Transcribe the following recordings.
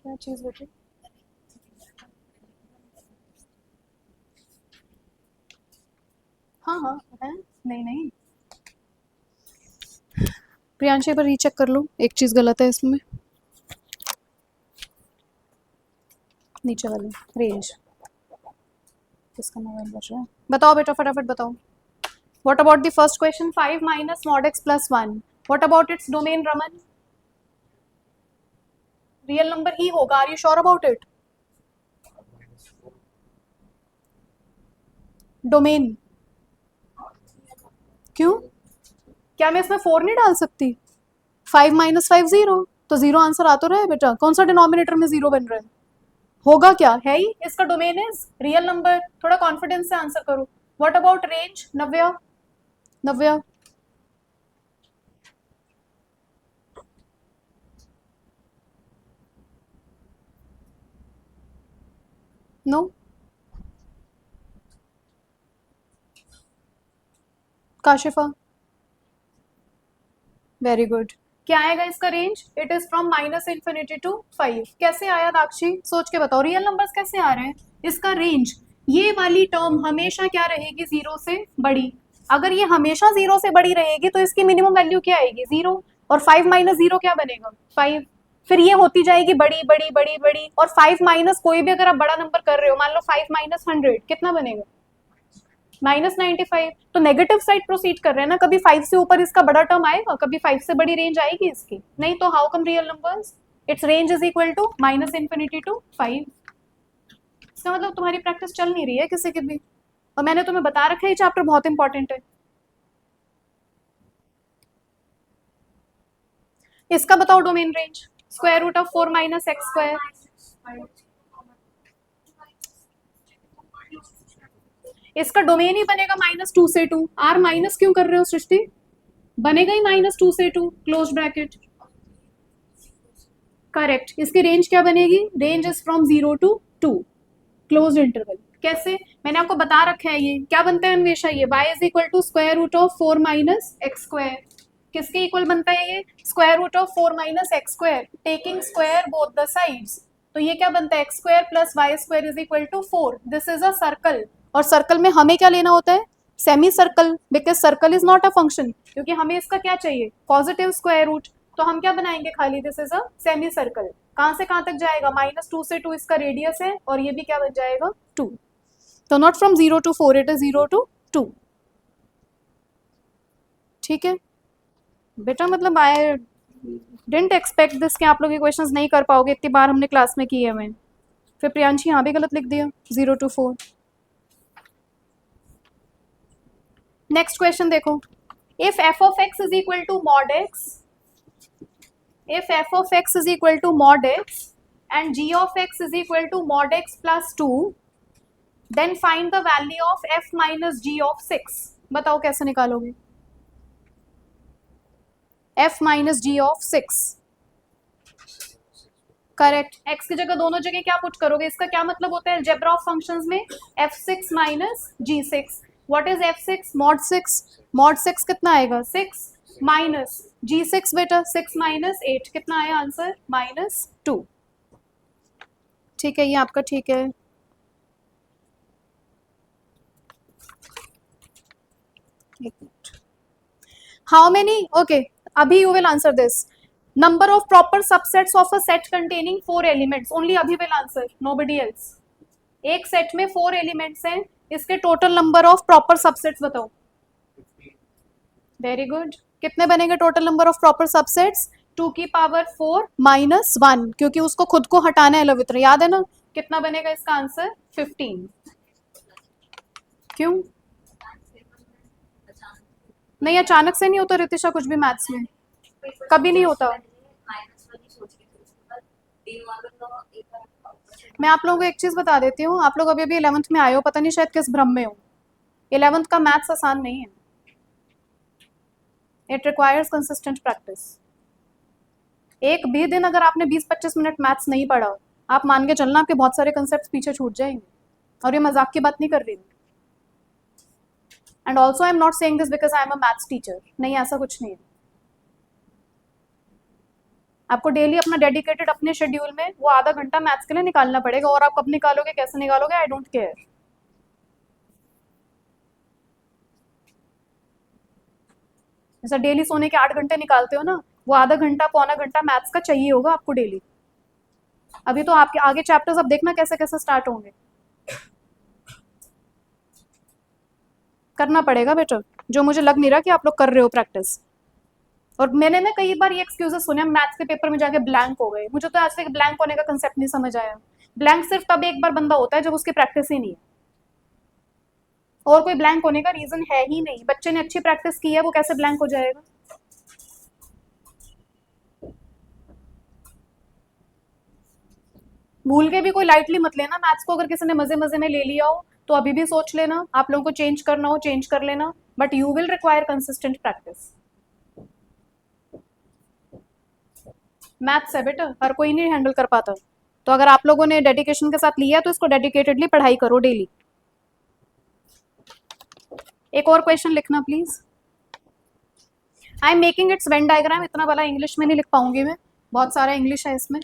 क्या चीज बेटे? हाँ हाँ है। नहीं नहीं प्रियांशी, एक बार रीचेक कर लो, एक चीज गलत है इसमें। नीचे वाली रेंज, किसका मोबाइल बज रहा है? बताओ बेटा फटाफट बताओ। What about the first question? 5 minus mod x plus 1. What about its domain, Raman? Real number ही होगा. Are you sure about it? Domain. क्यों? क्या मैं इसमें 4 नहीं डाल सकती? 5 minus 5 0. तो 0 आंसर आ तो रहा है बेटा. कौन सा डिनोमिनेटर में 0 बन रहा है? होगा क्या? है ही. इसका डोमेन इज रियल नंबर. थोड़ा कॉन्फिडेंस से आंसर करो. What about range? Navya, Navya. No. Kashifa. Very good. क्या आएगा इसका range? It is from -∞ to 5. कैसे आया दाक्षी? सोच के बताओ. रियल नंबर्स कैसे आ रहे हैं? इसका रेंज, ये वाली टर्म हमेशा क्या रहेगी? 0 से बड़ी. अगर ये हमेशा 0 से बड़ी रहेगी तो इसकी मिनिमम वैल्यू क्या आएगी? 0. और 5 माइनस 0 क्या बनेगा? 5. फिर ये होती जाएगी बड़ी बड़ी बड़ी बड़ी. और 5 माइनस कोई भी अगर आप बड़ा नंबर कर रहे हो, मान लो 5 माइनस 100, कितना बनेगा? -95. तो नेगेटिव साइड प्रोसीड कर रहे हैं ना. कभी 5 से ऊपर इसका बड़ा टर्म आएगा? कभी 5 से बड़ी रेंज आएगी इसकी? नहीं. तो how come real numbers? Its range is equal to -∞ to 5. इसका मतलब तुम्हारी प्रैक्टिस चल नहीं रही है किसी की भी. और मैंने तुम्हें बता रखा है ये चैप्टर बहुत इंपॉर्टेंट है. इसका बताओ domain range. Square root of 4 minus X square. इसका डोमेन ही बनेगा -2 से 2. आर माइनस क्यों कर रहे हो सृष्टि? बनेगा ही -2 से 2. Close bracket. करेक्ट. इसकी रेंज क्या बनेगी? Range is from 0 to 2. Close interval. कैसे? मैंने आपको बता रखा है. ये क्या बनता है अन्वेषा? ये y is equal to square root of 4 minus X square. किसके इक्वल बनता है ये? Square root of 4 minus X square, taking square both the sides. तो ये क्या बनता है? X square plus Y square is equal to 4. This is a circle. और सर्कल में हमें क्या लेना होता है? Semi circle. Because circle is not a function. क्योंकि हमें इसका क्या चाहिए? Positive square root. तो हम क्या बनाएंगे? खाली this is a semi circle. कहां से कहां तक जाएगा? -2 से 2 इसका रेडियस है. और ये भी क्या बन जाएगा? 2. तो not from 0 to 4, it is 0 to 2. ठीक है बेटा. मतलब आई डिडंट एक्सपेक्ट दिस कि आप लोग ये क्वेश्चंस नहीं कर पाओगे. इतनी बार हमने क्लास में किए हैं. फिर प्रियांशी यहाँ भी गलत लिख दिया. 0 to 4. नेक्स्ट क्वेश्चन देखो. If f of x is equal to mod x, if f of x is equal to mod x and g of x is equal to mod x plus 2, then find the value of f minus g of 6. बताओ कैसे निकालोगे? f minus g of 6. Correct. x की जगह दोनों जगह क्या put करोगे? इसका क्या मतलब होता है अलजेब्रा ऑफ फंक्शंस में? f6 minus g6. What is f6? mod 6. mod 6 कितना आएगा? 6 माइनस g6 बेटा 6 माइनस 8. कितना आया आंसर? -2. ठीक है, ये आपका ठीक है. How many? ओके, अभी you will answer this. Number of proper subsets of a set containing 4 elements. Only अभी will answer, nobody else. एक सेट में 4 एलिमेंट्स हैं. इसके total number of proper subsets बताओ. Very good. कितने बनेंगे total number of proper subsets? 2 की power 4 minus 1, क्योंकि उसको खुद को हटाना है लवित्र. याद है ना? कितना बनेगा इसका आंसर? 15. क्यों नहीं? अचानक से नहीं होता रितिशा कुछ भी मैथ्स में. कभी नहीं होता. मैं आप लोगों को एक चीज बता देती हूँ. आप लोग अभी अभी 11th में आए हो, पता नहीं शायद किस भ्रम में हो. 11th का मैथ्स आसान नहीं है. It requires consistent practice. एक भी दिन अगर आपने 20-25 मिनट मैथ्स नहीं पढ़ा, आप मान के चलना आपके बहुत सारे कंसेप्ट पीछे छूट जाएंगे. और ये मजाक की बात नहीं कर रही. And also I am not saying this because I am a maths teacher. नहीं, ऐसा कुछ नहीं है. आपको डेली अपना डेडिकेटेड अपने शेड्यूल में वो आधा घंटा मैथ्स के लिए निकालना पड़ेगा, और आप कब निकालोगे, कैसे निकालोगे, आई डोंट केयर। जैसा डेली सोने के 8 घंटे निकालते हो ना, वो आधा घंटा पौना घंटा मैथ्स का चाहिए होगा आपको डेली। अभी तो आपके आगे चैप्टर्स अब देखना कैसे कैसे स्टार्ट होंगे, करना पड़ेगा बेटा, जो मुझे लग नहीं रहा कि आप लोग कर रहे हो प्रैक्टिस। और मैंने ना कई बार ये एक्सक्यूजेस सुने, मैथ्स के पेपर में जाके ब्लैंक हो गए। मुझे तो आज तक ब्लैंक होने का कंसेप्ट नहीं समझ आया। ब्लैंक सिर्फ तब एक बार बंदा होता है जब उसकी प्रैक्टिस ही नहीं है, और कोई ब्लैंक होने का रीजन है ही नहीं। बच्चे ने अच्छी प्रैक्टिस की है, वो कैसे ब्लैंक हो जाएगा। भूल के भी कोई लाइटली मत लेना मैथ्स को। अगर किसी ने मजे मजे में ले लिया हो तो अभी भी सोच लेना, आप लोगों को चेंज करना हो चेंज कर लेना, but you will require consistent practice. Maths है बेटा, हर कोई नहीं हैंडल कर पाता। तो अगर आप लोगों ने डेडिकेशन के साथ लिया तो इसको डेडिकेटेडली पढ़ाई करो डेली। एक और क्वेश्चन लिखना please. I am making it's Venn diagram. इतना बड़ा इंग्लिश में नहीं लिख पाऊंगी मैं, बहुत सारा इंग्लिश है इसमें।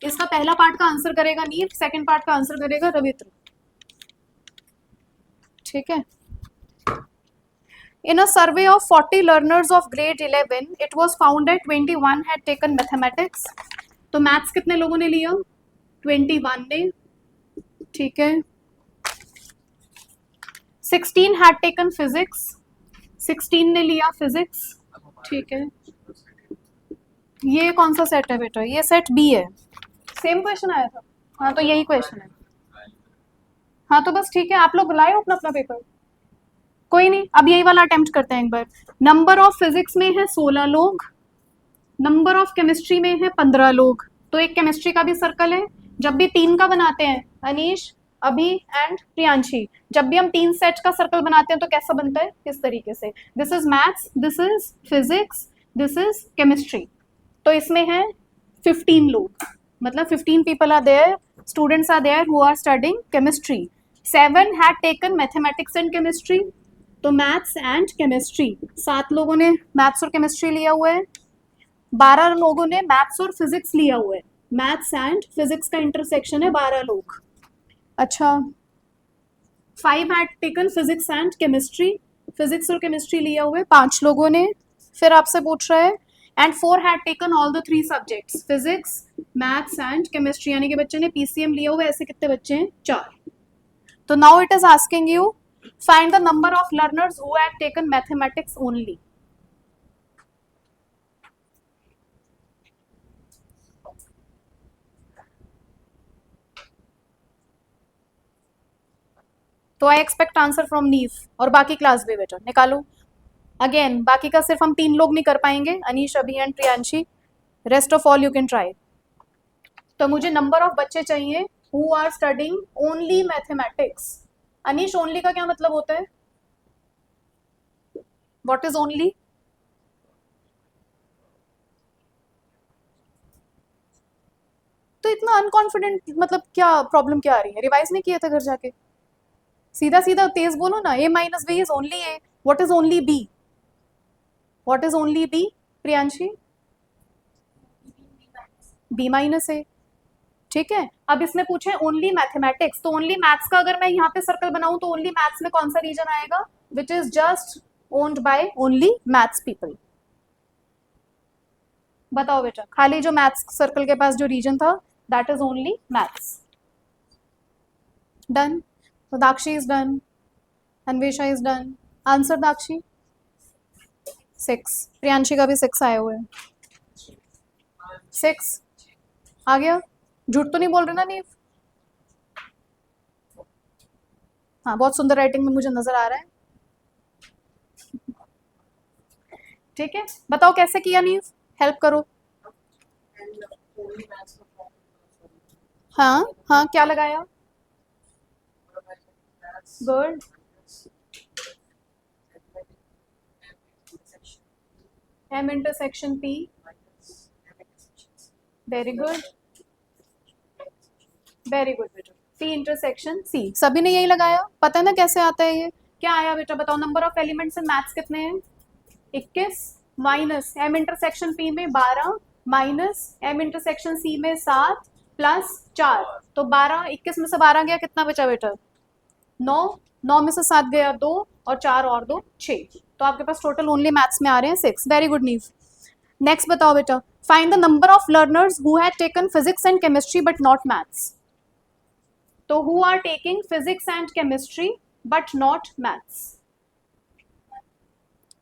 इसका पहला पार्ट का आंसर करेगा नीर, सेकंड पार्ट का आंसर करेगा रवित्र, ठीक है। In a survey of 40 learners of grade 11, it was found that 21 had taken mathematics. तो मैथ्स कितने लोगों ने लिया, 21 ने, ठीक है। 16 had taken physics, 16 ने लिया फिजिक्स, ठीक है। ये कौन सा सेट है बेटा, ये सेट बी है। सेम क्वेश्चन आया था, हाँ तो यही क्वेश्चन है। हाँ तो बस ठीक है, आप लोग लाए हो अपना अपना पेपर, कोई नहीं, अब यही वाला अटेम्प्ट करते हैं एक बार। नंबर ऑफ फिजिक्स में है 16 लोग, नंबर ऑफ केमिस्ट्री में है 15 लोग। तो एक केमिस्ट्री का भी सर्कल है। जब भी 3 का बनाते हैं अनीश, अभी एंड प्रियांशी, जब भी हम 3 सेट का सर्कल बनाते हैं तो कैसा बनता है, इस तरीके से। This is maths, this is physics, this is chemistry. तो इसमें है 15 लोग, मतलब 15 people are there, students are there who are studying chemistry. 7 had taken mathematics and chemistry, तो मैथ्स एंड केमिस्ट्री, 7 लोगों ने मैथ्स और केमिस्ट्री लिया हुआ है। 12 लोगों ने मैथ्स और फिजिक्स लिया हुआ है, मैथ्स एंड फिजिक्स का इंटरसेक्शन है 12 लोग। अच्छा, 5 had taken physics and chemistry, physics और केमिस्ट्री लिया हुआ है 5 लोगों ने। फिर आपसे पूछ रहा है and 4 had taken all the 3 subjects, physics, maths and chemistry, यानी कि बच्चे ने पीसीएम लिया हुआ है। ऐसे कितने बच्चे हैं, 4। तो now it is asking you find the number of learners who had taken mathematics only. तो आई एक्सपेक्ट आंसर फ्रॉम नीव, और बाकी क्लास भी बेटा निकालो। अगेन बाकी का सिर्फ हम 3 लोग नहीं कर पाएंगे, अनीश, अभी and Priyanshi, rest of all you can try. तो मुझे नंबर ऑफ बच्चे चाहिए who are studying only mathematics. Anish, only का क्या मतलब होता है, व्हाट इज ओनली? तो इतना अनकॉन्फिडेंट, मतलब क्या प्रॉब्लम क्या आ रही है, रिवाइज नहीं किया था घर जाके? सीधा सीधा तेज बोलो ना, a minus B is only a, what is only b, what is only b Priyanshi? b minus a, ठीक है। अब इसमें पूछे ओनली मैथमेटिक्स, तो ओनली मैथ्स का अगर मैं यहाँ पे सर्कल बनाऊं तो ओनली मैथ्स में कौन सा रीजन आएगा, which is just owned by only maths people. बताओ बेटा, खाली जो मैथ्स सर्कल के पास जो रीजन था, that is only maths. Done, तो Dakshi is done, Anvesha is done. Answer Dakshi 6, Priyanshi का भी 6 आए हुए हैं। 6 आ गया, झूठ तो नहीं बोल रहे ना नीव? हाँ, बहुत सुंदर राइटिंग में मुझे नजर आ रहा है, ठीक है। बताओ कैसे किया नीव, हेल्प करो। हाँ हाँ, क्या लगाया, good, M intersection P, very good, very good बेटा। पी इंटरसेक्शन सी, सभी ने यही लगाया, पता है ना कैसे आता है ये, क्या आया बेटा बताओ। Number of elements in maths कितने हैं, 21, माइनस एम इंटरसेक्शन पी में 12 माइनस एम इंटरसेक्शन सी में 7 प्लस 4, तो 12, 21 में से 12 गया, कितना बचा बेटा? 9, 9 में से 7 गया 2, और 4 और 2 6, तो आपके पास टोटल ओनली मैथ्स में आ रहे हैं 6। वेरी गुड नीव। नेक्स्ट बताओ बेटा, find the number of learners who had taken physics and chemistry but not maths. तो who are taking physics and chemistry but not maths.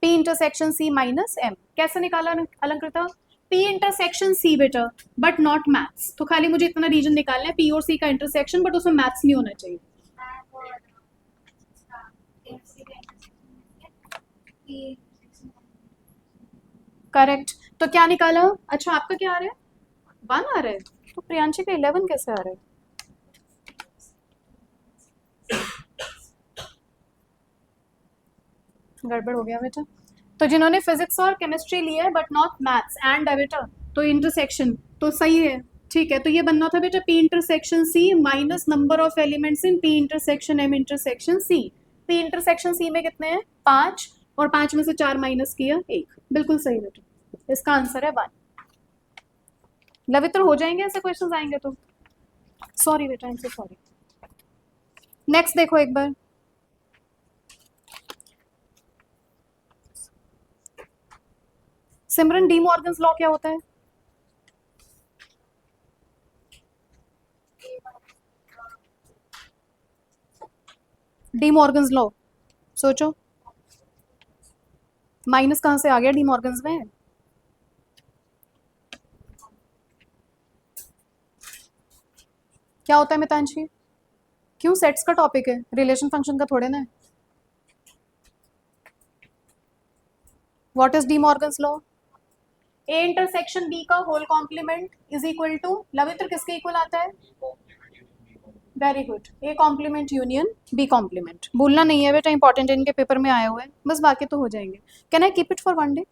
P intersection C minus M कैसे निकाला Alankrita? P intersection C बेटा but not maths, तो खाली मुझे इतना reason निकालना है P और C का इंटरसेक्शन, बट उसमें मैथ्स नहीं होना चाहिए। करेक्ट, तो क्या निकाला? अच्छा आपका क्या आ रहा है? 1 आ रहा है, तो प्रियांशी का 11 कैसे आ रहा है? गड़बड़ हो गया बेटा। तो जिन्होंने फिजिक्स और केमिस्ट्री लिया है बट नॉट मैथ्स एंड है बेटा, तो इंटरसेक्शन तो सही है, ठीक है। तो ये बनना था बेटा P intersection C minus number of elements in P intersection M intersection C। P intersection C में कितने हैं? 5, और 5 में से 4 माइनस किया 1, बिल्कुल सही बेटा, इसका आंसर है 1। लवित्र हो जाएंगे ऐसे क्वेश्चन आएंगे तो? सॉरी बेटा, I am so sorry. Next देखो एक बार, सिमरन डी मॉर्गन्स लॉ क्या होता है? डी मॉर्गन्स लॉ सोचो, माइनस कहां से आ गया डी मॉर्गन्स में? क्या होता है मितांशी? क्यों, सेट्स का टॉपिक है, रिलेशन फंक्शन का थोड़े ना है। What is De Morgan's law? A intersection B का whole complement is equal to, Lavitra किसके इक्वल आता है? Very good, A complement union B complement. भूलना नहीं है बेटा, इंपॉर्टेंट इनके पेपर में आए हुए हैं, बस बाकी तो हो जाएंगे। Can I keep it for 1 day?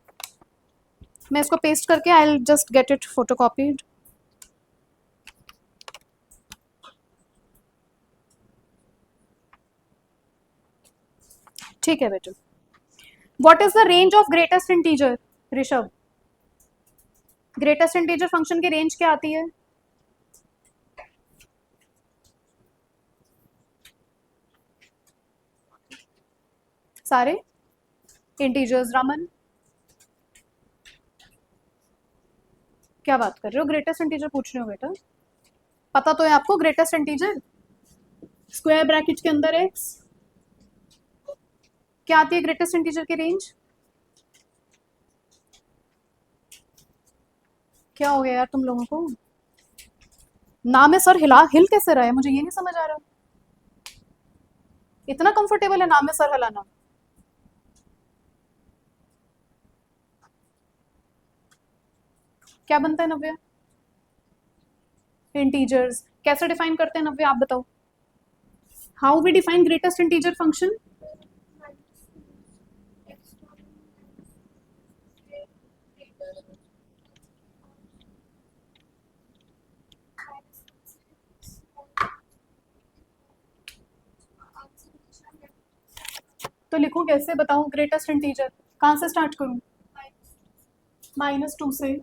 मैं इसको पेस्ट करके I will just get it फोटोकॉपीड। ठीक है बेटा। What is the range of greatest integer? Rishabh, greatest integer function की रेंज क्या आती है? सारे इंटीजर्स। रमन, क्या बात कर रहे हो, ग्रेटेस्ट इंटीजर पूछ रहे हो बेटा? पता तो है आपको ग्रेटेस्ट इंटीजर स्क्वायर ब्रैकेट के अंदर x क्या आती है ग्रेटेस्ट इंटीजर की रेंज? क्या हो गया यार तुम लोगों को? नाम है सर, हिल कैसे रहा है, मुझे ये नहीं समझ आ रहा। इतना कंफर्टेबल है नाम है सर हिलाना? क्या बनता है नव्या? इंटीजर्स कैसे डिफाइन करते हैं नव्या, आप बताओ। How we define greatest integer function? तो लिखूं कैसे, बताऊं ग्रेटेस्ट इंटीजर? कहां से स्टार्ट करूं? -2 से।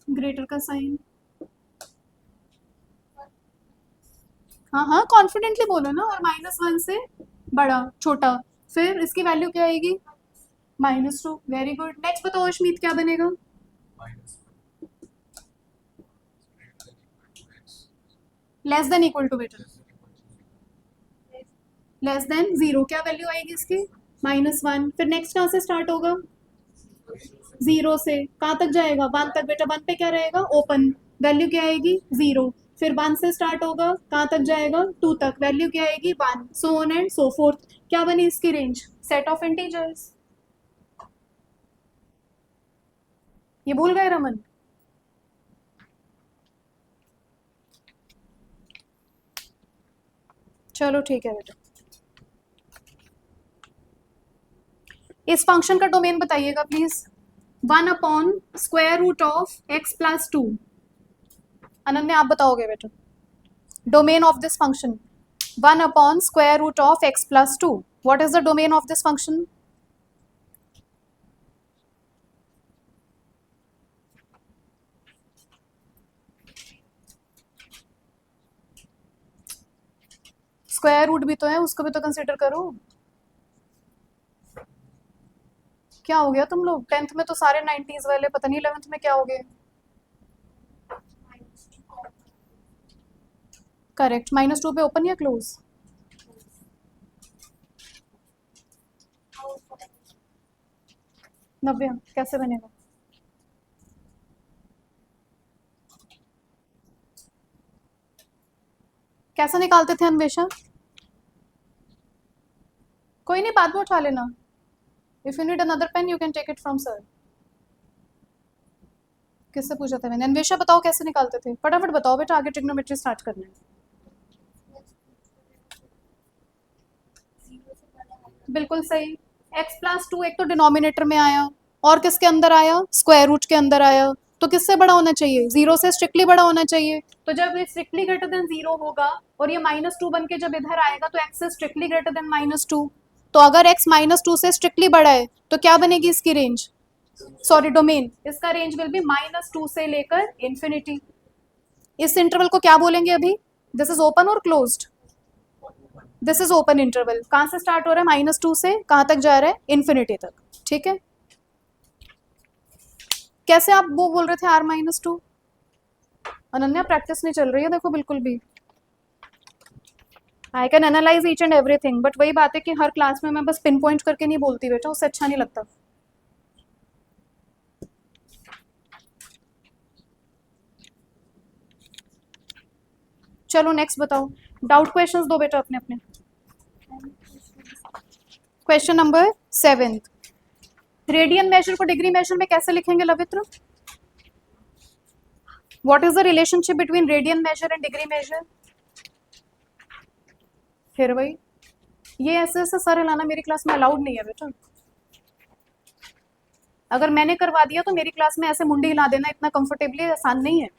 ग्रेटर का साइन, हाँ हाँ कॉन्फिडेंटली बोलो ना, और -1 से बड़ा छोटा, फिर इसकी वैल्यू क्या आएगी? -2। Very good. नेक्स्ट बताओ अश्मीत क्या बनेगा? लेस देन इक्वल टू बेटा, लेस देन 0, क्या वैल्यू आएगी इसकी? -1। फिर नेक्स्ट कहाँ से स्टार्ट होगा? 0 से कहाँ तक जाएगा? 1 तक बेटा, 1 पे क्या रहेगा? ओपन, वैल्यू क्या आएगी? 0। फिर 1 से स्टार्ट होगा, कहाँ तक जाएगा? 2 तक, वैल्यू क्या आएगी? 1, so on and so fourth. क्या बनी इसकी रेंज? Set of integers. ये भूल गए रमन? चलो ठीक है बेटा। इस फंक्शन का डोमेन बताइएगा प्लीज। 1/√x+2। अनन्या आप बताओगे बेटा domain of this function. 1 upon square root of x plus 2. What is the domain of this function? Square root भी तो है, उसको भी तो कंसिडर करो। क्या हो गया तुम लोग? 10th में तो सारे 90s वाले, पता नहीं 11th में क्या हो गए। करेक्ट, -2 पे ओपन या क्लोज? नव्या कैसे बनेगा? कैसे निकालते थे अन्वेषा? कोई नहीं, बाद में उठा लेना। If you need another pen you can take it from sir. किससे पूछा था मैंने? अन्वेषा बताओ कैसे निकालते थे, फटाफट बताओ बेटा, आगे ट्रिग्नोमेट्री स्टार्ट करना है। बिल्कुल सही। x प्लस 2 एक तो डिनोमिनेटर में आया, और किसके अंदर आया? स्क्वायर रूट के अंदर आया। तो किससे बड़ा होना चाहिए? 0 से स्ट्रिक्टली बड़ा होना चाहिए। तो जब ये स्ट्रिक्टली ग्रेटर देन 0 होगा और ये -2 बन के जब इधर आएगा तो x is strictly greater than -2। तो अगर x -2 से स्ट्रिक्टली बड़ा है तो क्या बनेगी इसकी रेंज? Sorry, domain. इसका रेंज विल बी -2 से लेकर इंफिनिटी। इस इंटरवल को क्या बोलेंगे अभी? दिस इज ओपन और closed? This is open interval. कहां से स्टार्ट हो रहा है? -2 से कहां तक जा रहा है? इन्फिनिटी तक। ठीक है, कैसे आप वो बोल रहे थे R-2? अनन्या प्रैक्टिस नहीं चल रही है देखो बिल्कुल भी। I can analyse each and everything, but वही बात है कि हर क्लास में मैं बस पिन पॉइंट करके नहीं बोलती बेटा, उससे अच्छा नहीं लगता। चलो नेक्स्ट बताओ, डाउट क्वेश्चंस दो बेटा अपने अपने। क्वेश्चन नंबर 7, रेडियन मेजर को डिग्री मेजर में कैसे लिखेंगे Lavitra? What is the relationship between radian measure and degree measure? फिर वही, ये ऐसे ऐसे सर हिलाना मेरी क्लास में अलाउड नहीं है बेटा। अगर मैंने करवा दिया तो मेरी क्लास में ऐसे मुंडी हिला देना इतना कंफर्टेबली आसान नहीं है।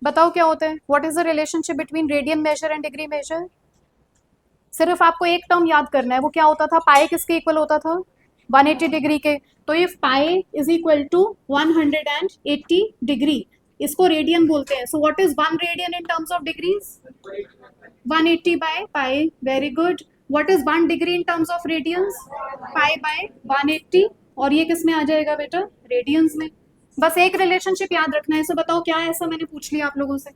बताओ क्या होता है? What is the relationship between radian measure and degree measure? सिर्फ आपको एक टर्म याद करना है, वो क्या होता था? पाई किसके इक्वल होता था? 180 डिग्री के। तो if pi is equal to 180 degree, इसको रेडियन बोलते हैं। So what is 1 radian in terms of degrees? 180 by pi. Very good. What is 1 degree in terms of radians? Pi by 180। और ये किस में आ जाएगा बेटा? रेडियंस में। बस एक रिलेशनशिप याद रखना है। सो बताओ क्या है, ऐसा मैंने पूछ लिया आप लोगों से।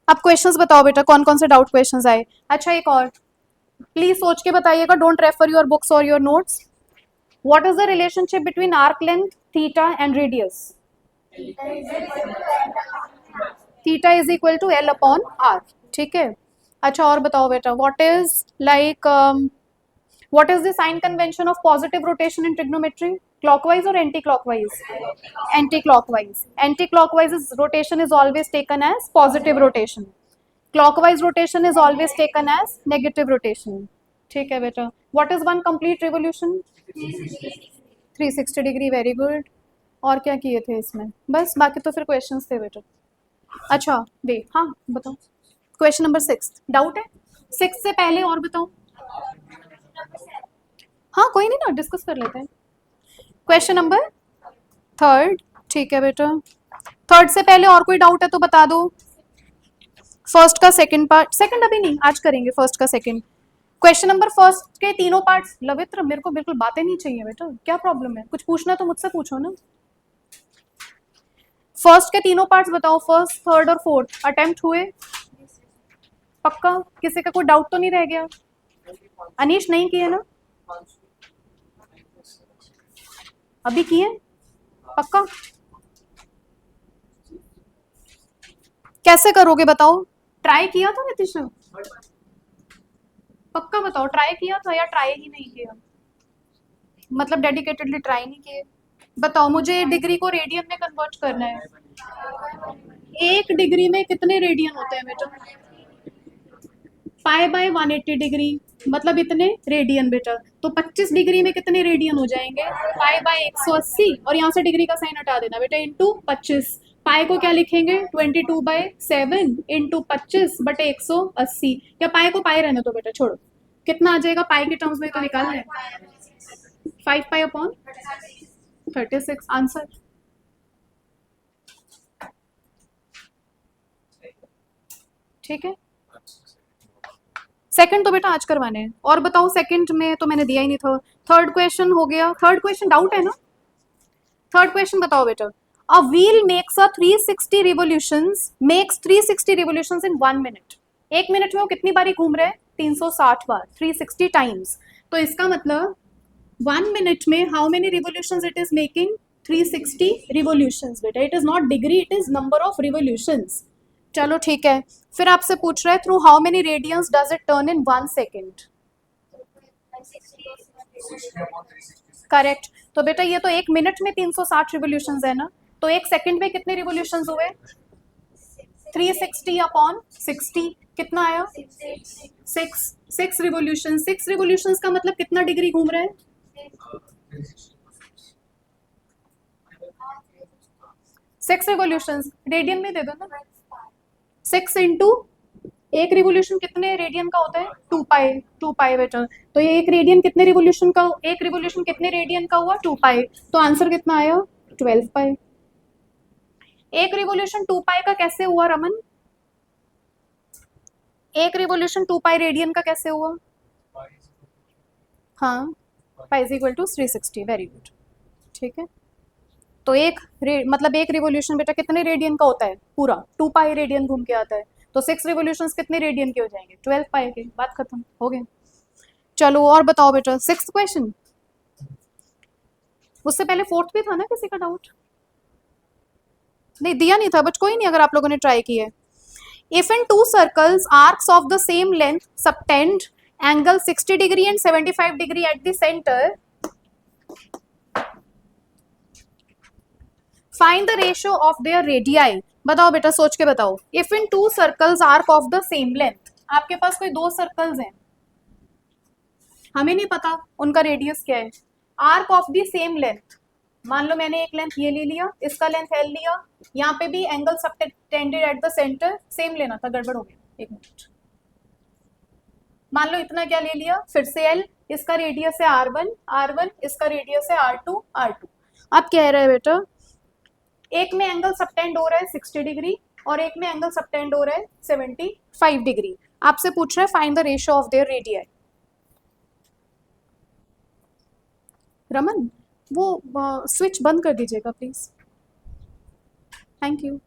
अब क्वेश्चंस बताओ बेटा, कौन कौन से डाउट क्वेश्चंस आए। अच्छा एक और, प्लीज सोच के बताइएगा, डोंट रेफर योर बुक्स और your notes. What is the relationship between arc length, theta and radius? Theta is equal to L upon R। ठीक है, अच्छा और बताओ बेटा, what is like what is the sign convention of positive rotation in trigonometry? Clockwise or anti-clockwise? Anti-clockwise. Anti-clockwise rotation is always taken as positive rotation. Clockwise rotation is always taken as negative rotation. ठीक है बेटा। What is one complete revolution? 360 degree. Very good. और क्या किए थे इसमें? बस, बाकी तो फिर क्वेश्चंस थे बेटा। अच्छा वे, हाँ बताओ। क्वेश्चन नंबर 6 डाउट है? 6 से पहले और बताओ। हाँ कोई नहीं ना, डिस्कस कर लेते हैं। क्वेश्चन नंबर 3, ठीक है बेटा। 3 से पहले और कोई डाउट है तो बता दो। फर्स्ट का सेकंड पार्ट, सेकंड अभी नहीं, आज करेंगे फर्स्ट का सेकंड। क्वेश्चन नंबर फर्स्ट के तीनों पार्ट्स। लवित्र मेरे को बिल्कुल बातें नहीं चाहिए बेटा, क्या प्रॉब्लम है? कुछ पूछना तो मुझसे पूछो ना। फर्स्ट के तीनों पार्ट्स बताओ, फर्स्ट, थर्ड और फोर्थ अटेम्प्ट हुए? पक्का? किसी का कोई डाउट तो नहीं रह गया? अनीश नहीं किए ना? अभी किए? पक्का? कैसे करोगे बताओ? ट्राई किया था नितिश? पक्का बताओ, ट्राई किया था या ट्राई ही नहीं किया? मतलब डेडिकेटेडली ट्राई नहीं किए? बताओ मुझे डिग्री को रेडियन में कन्वर्ट करना है। 1 डिग्री में कितने रेडियन होते हैं बेटा? पाई बाय 180 डिग्री, मतलब इतने रेडियन बेटा। तो 25 डिग्री में कितने रेडियन हो जाएंगे? पाई बाय 180, और यहाँ से डिग्री का साइन हटा देना बेटा, इंटू 25। पाई को क्या लिखेंगे? 22/7 इंटू 25/180, या पाई को पाई रहने दो बेटा, छोड़ो। कितना आ जाएगा पाई के टर्म्स में, तो निकालना है। 5 पाई/36 आंसर। ठीक है, सेकंड तो बेटा आज करवाने हैं। और बताओ, सेकंड में तो मैंने दिया ही नहीं था। थर्ड क्वेश्चन हो गया। थर्ड क्वेश्चन डाउट है ना? थर्ड क्वेश्चन बताओ बेटा। A wheel makes a 360 revolutions in 1 minute. 1 minute में वो कितनी बारी घूम रहे हैं? 360 बार, 360 टाइम्स। तो इसका मतलब 1 मिनट में how many revolutions it is making? 360 revolutions बेटा। It is not degree, it is number of revolutions. चलो ठीक है। फिर आपसे पूछ रहा है through how many radians does it turn in 1 second? Correct. तो बेटा ये तो 1 मिनट में 360 रिवोल्यूशंस है ना, तो 1 सेकंड में कितने रिवोल्यूशंस हुए? 360/60। कितना आया? 6 रिवोल्यूशंस का मतलब कितना डिग्री घूम रहा है? 6 रिवोल्यूशंस रेडियन में दे दो ना। 6 इंटू, एक रिवोल्यूशन कितने रेडियन का होता है? 2 पाई। 2 पाई बेटा। तो ये एक रेडियन कितने रिवोल्यूशन का, एक रिवोल्यूशन कितने रेडियन का हुआ? 2 पाई। तो आंसर कितना आया? 12 पाई। एक रिवोल्यूशन 2 पाई का कैसे हुआ रमन? एक रिवोल्यूशन 2 पाई रेडियन का कैसे हुआ? हाँ, pi is equal to 360। Very good. ठीक है, तो मतलब एक रिवोल्यूशन बेटा कितने रेडियन का होता है? पूरा 2 पाई रेडियन घूम के आता है। तो 6 रिवोल्यूशंस कितने रेडियन के हो जाएंगे? 12 पाई के। बात खत्म हो गई। चलो और बताओ बेटा, सिक्स्थ क्वेश्चन। उससे पहले फोर्थ भी था ना किसी का डाउट? नहीं दिया नहीं था, बट कोई नहीं, अगर आप लोगों ने ट्राई की है। If in 2 circles arcs of the same length subtend angle 60 degree and 75 degree at the centre, find the ratio of their radii. बताओ बेटा, सोच के बताओ। If in 2 circles arc of the same length, आपके पास कोई 2 circles हैं, हमें नहीं पता उनका रेडियस क्या है। Arc of the same length, मान लो मैंने एक लेंथ ये ले लिया, इसका लेंथ एल लिया, यहाँ पे भी angle subtended at the centre same लेना था, गड़बड़ हो गया, एक मिनट। मान लो इतना क्या ले लिया, फिर से एल, इसका रेडियस है R1, R1, इसका रेडियस है R2, R2। अब कह रहा है बेटा, एक में एंगल सबटेंड हो रहा है 60 डिग्री और एक में एंगल सबटेंड हो रहा है 75 डिग्री। आपसे पूछ रहा है find the ratio of their radii. Raman, वो स्विच बंद कर दीजिएगा प्लीज, थैंक यू।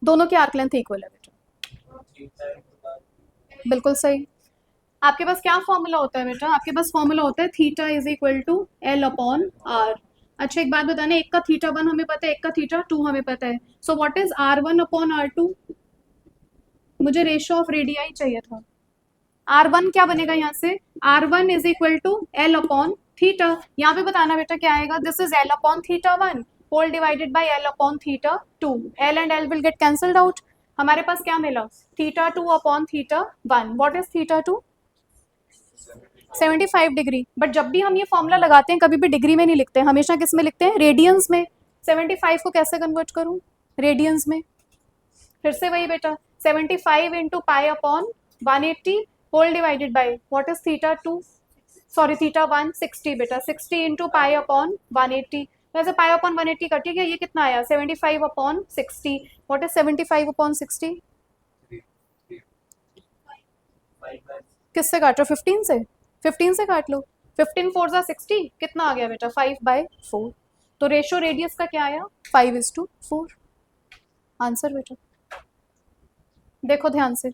दोनों की आर्क लेंथ इक्वल है बेटा, बिल्कुल सही। आपके पास क्या फॉर्मूला होता है बेटा? आपके पास फॉर्मूला होता है theta is equal to L/R। अच्छा एक बात बताना, एक का θ1 हमें पता है, एक का θ2 हमें पता है। सो व्हाट इज R1/R2? मुझे रेशियो ऑफ रेडियाई चाहिए था। R1 क्या बनेगा यहाँ से? R1 is equal to L/θ। यहाँ पे बताना बेटा क्या आएगा, this is L/θ1 whole divided by L/θ2। L and L will get cancelled out. हमारे पास क्या मिला? θ2/θ1। What is θ2? 75 डिग्री। बट जब भी हम ये फॉर्मूला लगाते हैं कभी भी डिग्री में नहीं लिखते, हमेशा किस में लिखते हैं? रेडियंस में। 75 को कैसे कन्वर्ट करूं रेडियंस में? फिर से वही बेटा, 75 into pi upon 180 whole divided by what is θ2, sorry θ1 60 बेटा, 60 इंटू पाई अपॉन 180। वैसे पाई अपॉन 180 कटिए गया, ये कितना आया? 75/60। What is 75/60? किससे काट रहे हो? 15 से? 15 से काट लो। 15 4 जा 60, कितना आ गया बेटा? 5/4। तो रेशियो रेडियस का क्या आया? 5:4 आंसर बेटा। देखो ध्यान से,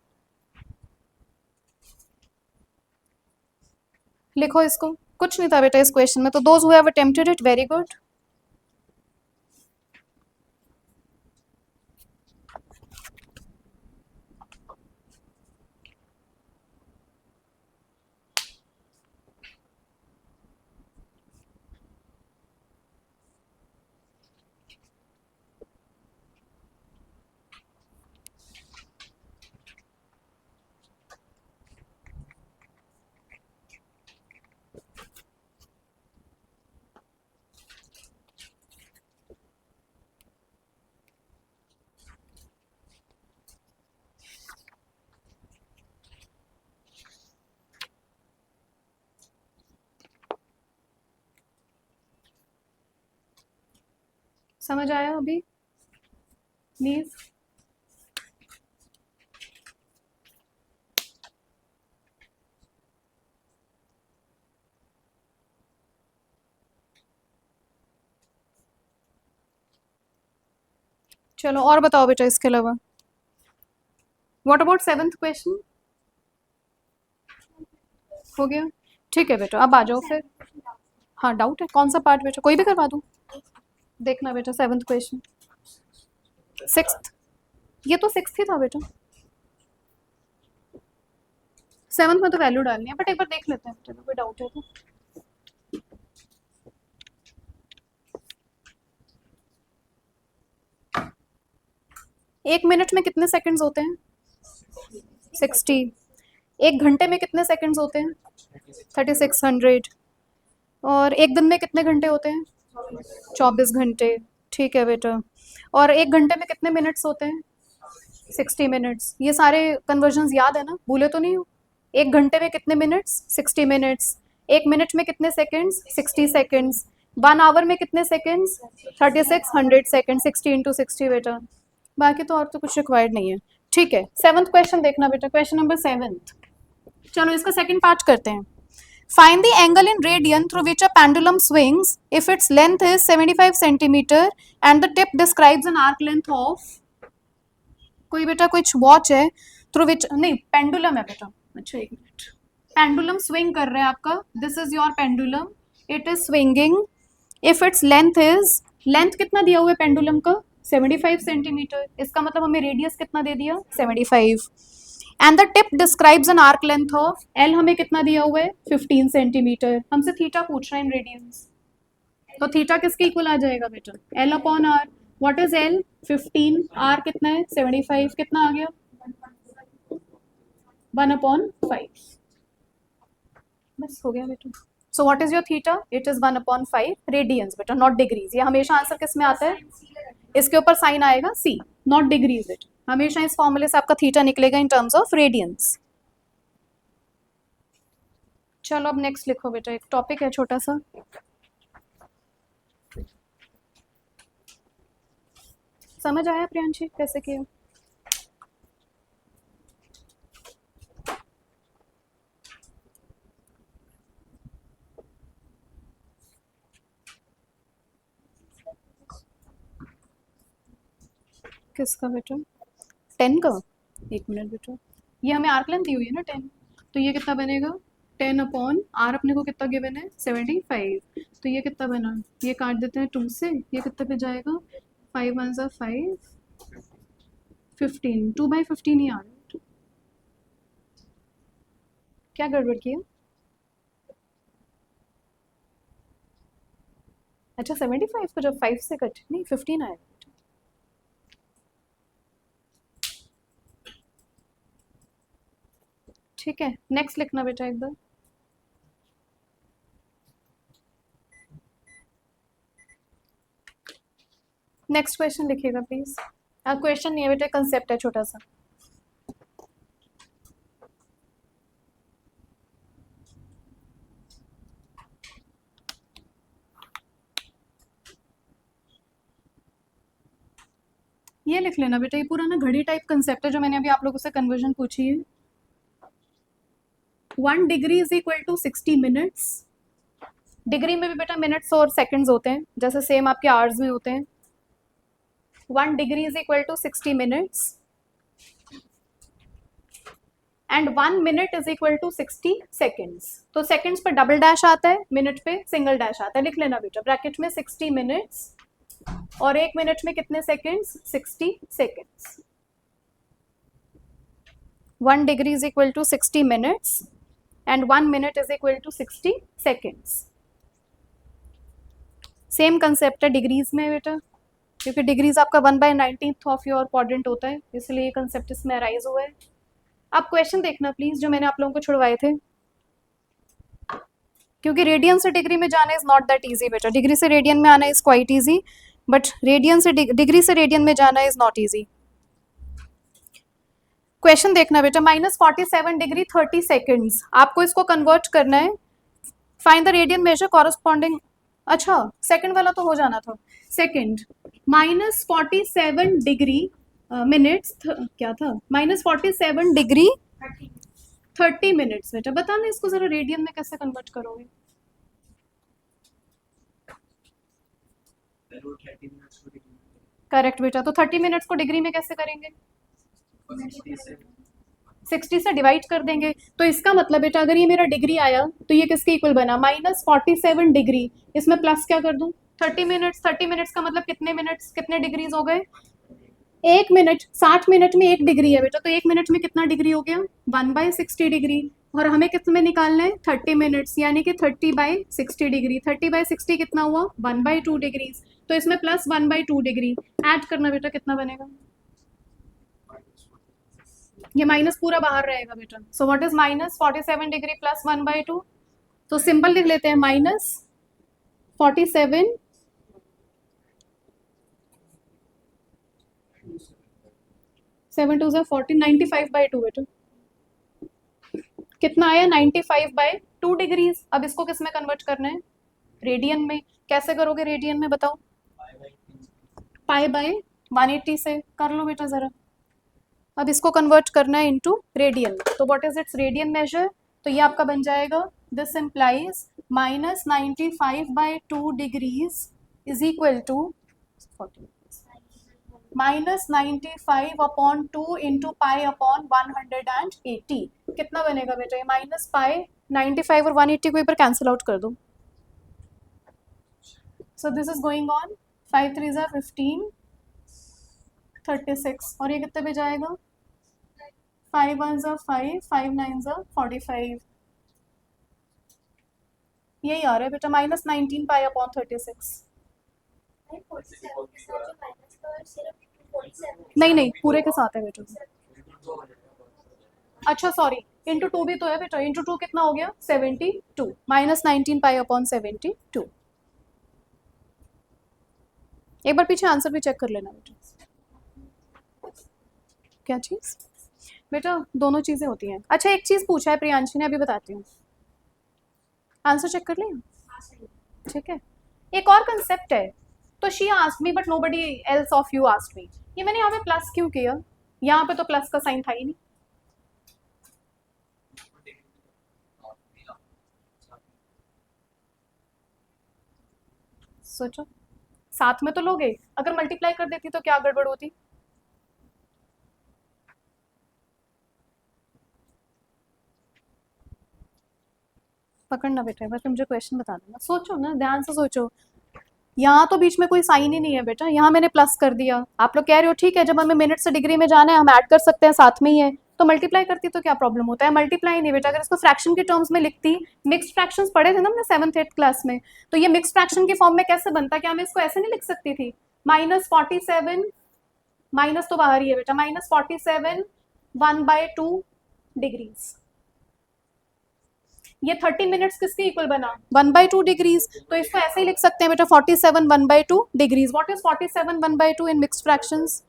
लिखो इसको। कुछ नहीं था बेटा इस क्वेश्चन में, तो those who have attempted it very good. समझ आया अभी प्लीज? चलो और बताओ बेटा इसके अलावा। What about 7th question? हो गया? ठीक है बेटा, अब आ जाओ फिर। हाँ डाउट है, कौन सा पार्ट बेटा? कोई भी करवा दूँ? देखना बेटा 7th क्वेश्चन। 6th? ये तो 6th ही था बेटा। 7th में तो वैल्यू डालनी है, बट एक बार देख लेते हैं, चलो कोई डाउट है तो। एक मिनट में कितने सेकंड्स होते हैं? 60। एक घंटे में कितने सेकंड्स होते हैं? 3600। और एक दिन में कितने घंटे होते हैं? 24 घंटे। ठीक है बेटा। और एक घंटे में कितने मिनट्स होते हैं? 60 मिनट्स। ये सारे कन्वर्जन्स याद है ना, भूले तो नहीं हो? एक घंटे में कितने मिनट्स? 60 मिनट्स। एक मिनट में कितने सेकंड्स? 60 सेकंड्स। 1 आवर में कितने सेकंड्स? 3600 सेकंड। 60 इंटू 60 बेटा। बाकी तो और तो कुछ रिक्वायर्ड नहीं है। ठीक है, 7th क्वेश्चन देखना बेटा, क्वेश्चन नंबर 7th। चलो इसका सेकंड पार्ट करते हैं। Find the angle in radian through which a pendulum swings if its length is 75 centimeter and the tip describes an arc length of। कोई बेटा कुछ वॉच है थ्रू विच, नहीं pendulum है बेटा। अच्छा एक मिनट, पेंडुलम स्विंग कर रहा है आपका, this is your pendulum, it is swinging. If its length is, length कितना दिया हुआ है पेंडुलम का? 75 सेंटीमीटर। इसका मतलब हमें रेडियस कितना दे दिया? 75। And the tip describes an arc length of, L हमें कितना दिया हुआ है? 15 सेंटीमीटर। हमसे थीटा पूछ रहा है इन रेडियंस, तो थीटा किसके इक्वल आ जाएगा बेटा? L upon R. What is L? 15। R कितना है? 75। कितना आ गया? 1/5। बस हो गया बेटा। So what is your theta? It is 1/5 radians बेटा, नॉट डिग्रीज। ये हमेशा आंसर किस में आता है? इसके ऊपर साइन आएगा सी, नॉट डिग्रीज बेटा। हमेशा इस फॉर्मूले से आपका थीटा निकलेगा इन टर्म्स ऑफ रेडियंस। चलो अब नेक्स्ट लिखो बेटा, एक टॉपिक है छोटा सा। समझ आया प्रियांशी कैसे किया? किसका बेटा? 10 का? एक मिनट बेटा, ये हमें आर्क लेंथ दी हुई है ना 10, तो ये कितना बनेगा? 10 अपॉन आर अपने को कितना गिवन है? 75। तो ये कितना बना? ये काट देते हैं 2 से, ये कितना पे जाएगा? 5 1 सा 5, 15। 2/15 ही आ रहा है। क्या गड़बड़ किया? अच्छा 75 को जब 5 से कट, नहीं 15 आएगा। ठीक है, नेक्स्ट लिखना बेटा एक बार। नेक्स्ट क्वेश्चन लिखिएगा प्लीज। क्वेश्चन नहीं है बेटा, कंसेप्ट है छोटा सा। ये लिख लेना बेटा, ये पूरा ना घड़ी टाइप कंसेप्ट है जो मैंने अभी आप लोगों से कन्वर्जन पूछी है। 1 degree is equal to 60 minutes. Degree में भी बेटा मिनट्स और सेकंड्स होते हैं, जैसे सेम आपके आवर्स में होते हैं। 1 degree is equal to 60 minutes and 1 minute is equal to 60 seconds. तो सेकेंड्स पे डबल डैश आता है, मिनट पे सिंगल डैश आता है। लिख लेना बेटा ब्रैकेट में 60 मिनट्स और 1 मिनट में कितने seconds? 60 seconds. 1 degree is equal to 60 minutes and 1 minute is equal to 60 seconds. Same concept है डिग्रीज में बेटा, क्योंकि डिग्रीज आपका 1/19 ऑफ योर क्वाड्रेंट होता है, इसलिए ये कंसेप्ट इसमें अराइज हुआ है। अब क्वेश्चन देखना प्लीज जो मैंने आप लोगों को छुड़वाए थे, क्योंकि रेडियन से डिग्री में जाना इज नॉट दैट इजी बेटा। डिग्री से रेडियन में आना is quite easy, but radian से डिग्री से रेडियन में जाना इज नॉट इजी। क्वेश्चन देखना बेटा, -47 डिग्री 30 सेकेंड्स। आपको इसको कन्वर्ट करना है। Find the radian major corresponding अच्छा सेकंड वाला तो हो जाना था। सेकंड -47 डिग्री मिनट्स क्या था, -47 डिग्री 30 मिनट्स। बेटा बताना इसको जरा रेडियन में कैसे कन्वर्ट करोगे। करेक्ट बेटा, तो 30 मिनट्स को डिग्री में कैसे करेंगे, 60 से डिवाइड कर देंगे। तो इसका मतलब बेटा अगर ये मेरा डिग्री आया तो ये किसके इक्वल बना, -47 डिग्री, इसमें प्लस क्या कर दूं 30 मिनट्स। 30 मिनट्स का मतलब कितने मिनट्स, कितने डिग्रीज हो गए, 1 मिनट। 60 मिनट में 1 डिग्री है बेटा, तो 1 मिनट में कितना डिग्री हो गया, 1/60 डिग्री। और हमें कितने में निकालना है 30 मिनट्स, यानी कि 30/60 डिग्री। 30/60 कितना हुआ 1/2 डिग्री। तो इसमें प्लस 1/2 डिग्री ऐड करना बेटा, कितना बनेगा, ये माइनस पूरा बाहर रहेगा बेटा। So what is -47 degree plus 1/2। तो सिंपल लिख लेते हैं -47 7 2 14 95/2 बेटा। कितना आया 95/2 डिग्रीज। अब इसको किस में कन्वर्ट करना है, रेडियन में। कैसे करोगे रेडियन में बताओ, पाई/180 से कर लो बेटा जरा। अब इसको कन्वर्ट करना है इनटू रेडियन, तो what is its radian measure. तो ये आपका बन जाएगा, this implies -95/2 degrees is equal to -95/2 into पाई/180। कितना बनेगा बेटा ये, -पाई। 95 और 180 को एक बार कैंसिल आउट कर दो। सो दिस इज गोइंग ऑन, 5 3 15 36, और ये कितने पे जाएगा, 5 1 5 5 9 45। यही आ रहा है बेटा -19 पाई/36। नहीं नहीं पूरे के साथ है बेटा। अच्छा सॉरी, इंटू टू भी तो है बेटा, इंटू टू कितना हो गया 72, -19 पाई/72। एक बार पीछे आंसर भी चेक कर लेना बेटा। क्या चीज बेटा, दोनों चीजें होती हैं। अच्छा एक चीज पूछा है प्रियांशी ने, अभी बताती हूँ। आंसर चेक कर लिया, ठीक है। एक और कंसेप्ट है, तो she asked me but nobody else of you asked me. ये मैंने यहाँ पे प्लस क्यों किया, यहाँ पे तो प्लस का साइन था ही नहीं। सोचो, साथ में तो लोगे, अगर मल्टीप्लाई कर देती तो क्या गड़बड़ होती। पकड़ना बेटा, बस मुझे क्वेश्चन बता देना, सोचो ना ध्यान से सोचो। यहाँ तो बीच में कोई साइन ही नहीं है बेटा, यहाँ मैंने प्लस कर दिया। आप लोग कह रहे हो ठीक है, जब हमें मिनट से डिग्री में जाना है हम ऐड कर सकते हैं, साथ में ही है, तो मल्टीप्लाई करती तो क्या प्रॉब्लम होता है। मल्टीप्लाई नहीं बेटा, अगर इसको फ्रैक्शन के टर्म्स में लिखती, मिक्स्ड फ्रैक्शंस पढ़े थे ना हमने 7th 8th क्लास में, तो ये मिक्स्ड फ्रैक्शन की फॉर्म में कैसे बनता, क्या मैं इसको ऐसे नहीं लिख सकती थी, -47, माइनस तो बाहर ही है बेटा, -47 1/2 डिग्रीज। ये 30 मिनट्स किसके इक्वल बना 1/2 डिग्रीज। तो इसको ऐसे ही लिख सकते हैं बेटा 47 1/2 degrees. What is 47 1/2 in mixed fractions,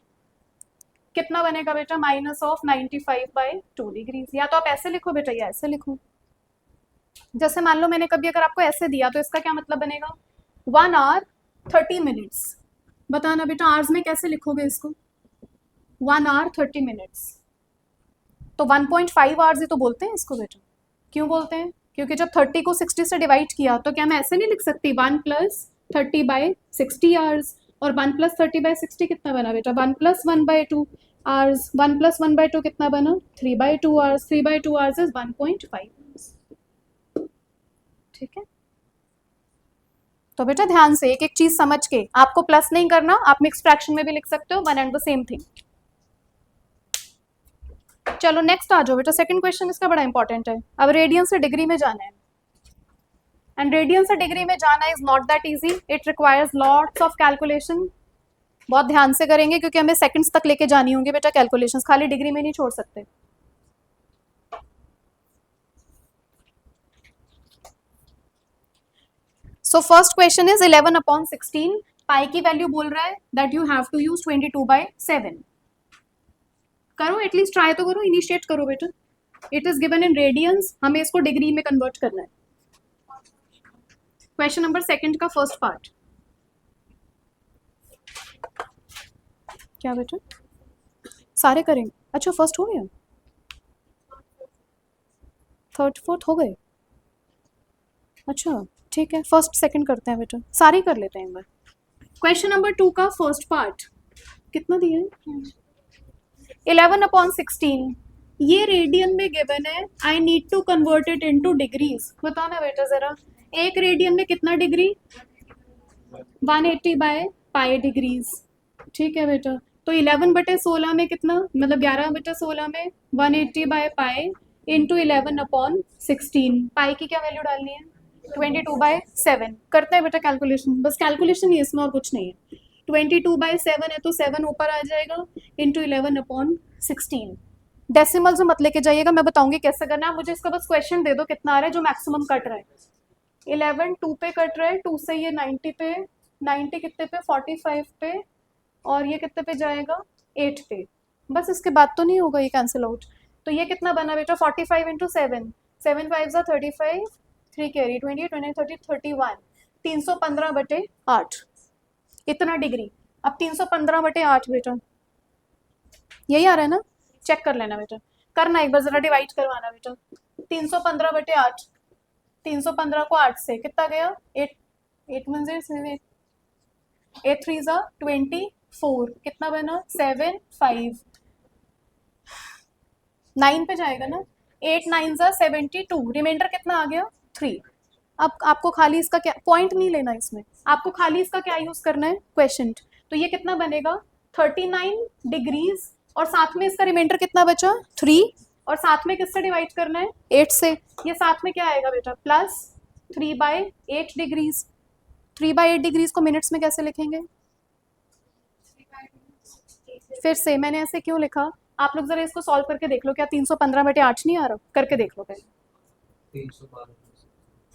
कितना बनेगा बेटा -95/2 डिग्रीज। या तो आप ऐसे लिखो बेटा या ऐसे लिखो। जैसे मान लो मैंने कभी अगर आपको ऐसे दिया तो इसका क्या मतलब बनेगा 1 आवर 30 मिनट्स। बताना बेटा आवर्स में कैसे लिखोगे इसको, 1 आवर 30 मिनट्स। तो 1.5 आवर्स ही तो बोलते हैं इसको बेटा। क्यों बोलते हैं, क्योंकि जब 30 को 60 से डिवाइड किया तो क्या मैं ऐसे नहीं लिख सकती 1 + 30/60 आवर्स। और 1 + 30/60 कितना बना बेटा 1 + 1/2 आवर्स। 1 + 1/2 कितना बना 3/2 आवर्स। 3/2 hours is 1.5। ठीक है, तो बेटा ध्यान से एक एक चीज समझ के, आपको प्लस नहीं करना, आप मिक्स फ्रैक्शन में भी लिख सकते हो, one and the same thing. चलो नेक्स्ट आ जाओ बेटा, सेकंड क्वेश्चन इसका बड़ा इंपॉर्टेंट है। अब रेडियन से डिग्री में जाना है, एंड रेडियन से डिग्री में जाना is not that easy, it requires lots of calculation. बहुत ध्यान से करेंगे क्योंकि हमें सेकंड्स तक लेके जानी होंगी बेटा कैलकुलेशंस, खाली डिग्री में नहीं छोड़ सकते। So first question is 11/16। Pi की वैल्यू बोल रहा है that you have to use 22/7। करो एटलीस्ट, ट्राई तो करो, इनिशिएट करो बेटा। It is given in radians, हमें इसको डिग्री में कन्वर्ट करना है। क्वेश्चन नंबर सेकंड का फर्स्ट पार्ट क्या बेटा, सारे करेंगे? अच्छा फर्स्ट हो गया, थर्ड फोर्थ हो गए, अच्छा ठीक है, फर्स्ट सेकंड करते हैं बेटा, सारे कर लेते हैं एक बार। क्वेश्चन नंबर 2 का फर्स्ट पार्ट कितना दिया है, 11/16, ये रेडियन में गिवन है, I need to convert it into degrees. बताना बेटा जरा, एक रेडियन में कितना डिग्री, 180/पाई डिग्रीज, ठीक है बेटा। तो 11/16 में कितना, मतलब 11/16 में 180/पाई इंटू 11/16, पाई की क्या वैल्यू डालनी है, 22/7। करते हैं बेटा कैलकुलेशन, बस कैलकुलेशन ही इसमें और कुछ नहीं है। 22/7 है तो 7 ऊपर आ जाएगा इंटू 11/16। डेसिमल्स में मत लेके जाइएगा, मैं बताऊंगी कैसे करना है, मुझे इसका बस क्वेश्चन दे दो कितना आ रहा है जो मैक्सिमम कट रहा है। 11 2 पे कट रहा है, 2 से ये 90 पे, 90 कितने पे, 45 पे, और ये कितने पे जाएगा, 8 पे। बस इसके बाद तो नहीं होगा ये कैंसिल आउट। तो ये कितना बना बेटा, 45 इंटू 7, 7 5 35, 3 कैरी 20 20 30 31, 315/8 इतना डिग्री। अब 315/8 बेटा, यही आ रहा है ना, चेक कर लेना बेटा, करना एक बार जरा, डिवाइड करवाना बेटा। 315/8, 315 को 8 से कितना गया, 8, 8 1 0 8 3 24, कितना बना, 7 5, 9 पे जाएगा ना, 8 9 72, रिमाइंडर कितना आ गया, 3। अब आपको खाली इसका क्या, पॉइंट नहीं लेना इसमें, आपको खाली इसका क्या यूज करना है, क्वेश्चन। तो ये कितना बनेगा, 39 डिग्रीज, और साथ में इसका रिमाइंडर कितना बचा, 3, और साथ में किससे डिवाइड करना है, 8 से। ये साथ में क्या आएगा बेटा, प्लस 3/8 डिग्रीज। 3/8 डिग्रीज को मिनट्स में कैसे लिखेंगे, फिर से मैंने ऐसे क्यों लिखा, आप लोग जरा इसको सॉल्व करके देख लो, क्या 315/8 नहीं आ रहा, करके देख लो पहले,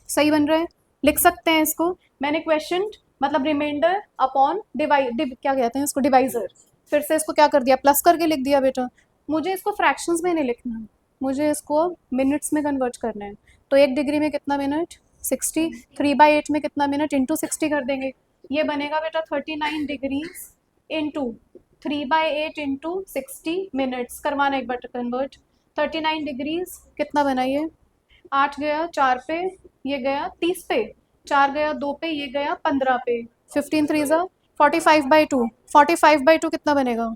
सही बन रहा है, लिख सकते हैं इसको। मैंने क्वेश्चन मतलब रिमाइंडर अपॉन क्या कहते हैं इसको, डिवाइजर, फिर से इसको क्या कर दिया, प्लस करके लिख दिया बेटा। मुझे इसको फ्रैक्शंस में नहीं लिखना, मुझे इसको मिनट्स में कन्वर्ट करना है। तो 1 डिग्री में कितना मिनट, 60, 3/8 में कितना मिनट, इंटू 60 कर देंगे, ये बनेगा बेटा 39 डिग्रीज इंटू 3/8 इंटू 60 मिनट्स, करवाना एक बार कन्वर्ट। 39 डिग्रीज कितना बना ये, 8 गया 4 पे, ये गया 30 पे, 4 गया 2 पे, ये गया 15 पे, 15 3 45/2, 45/2 कितना बनेगा,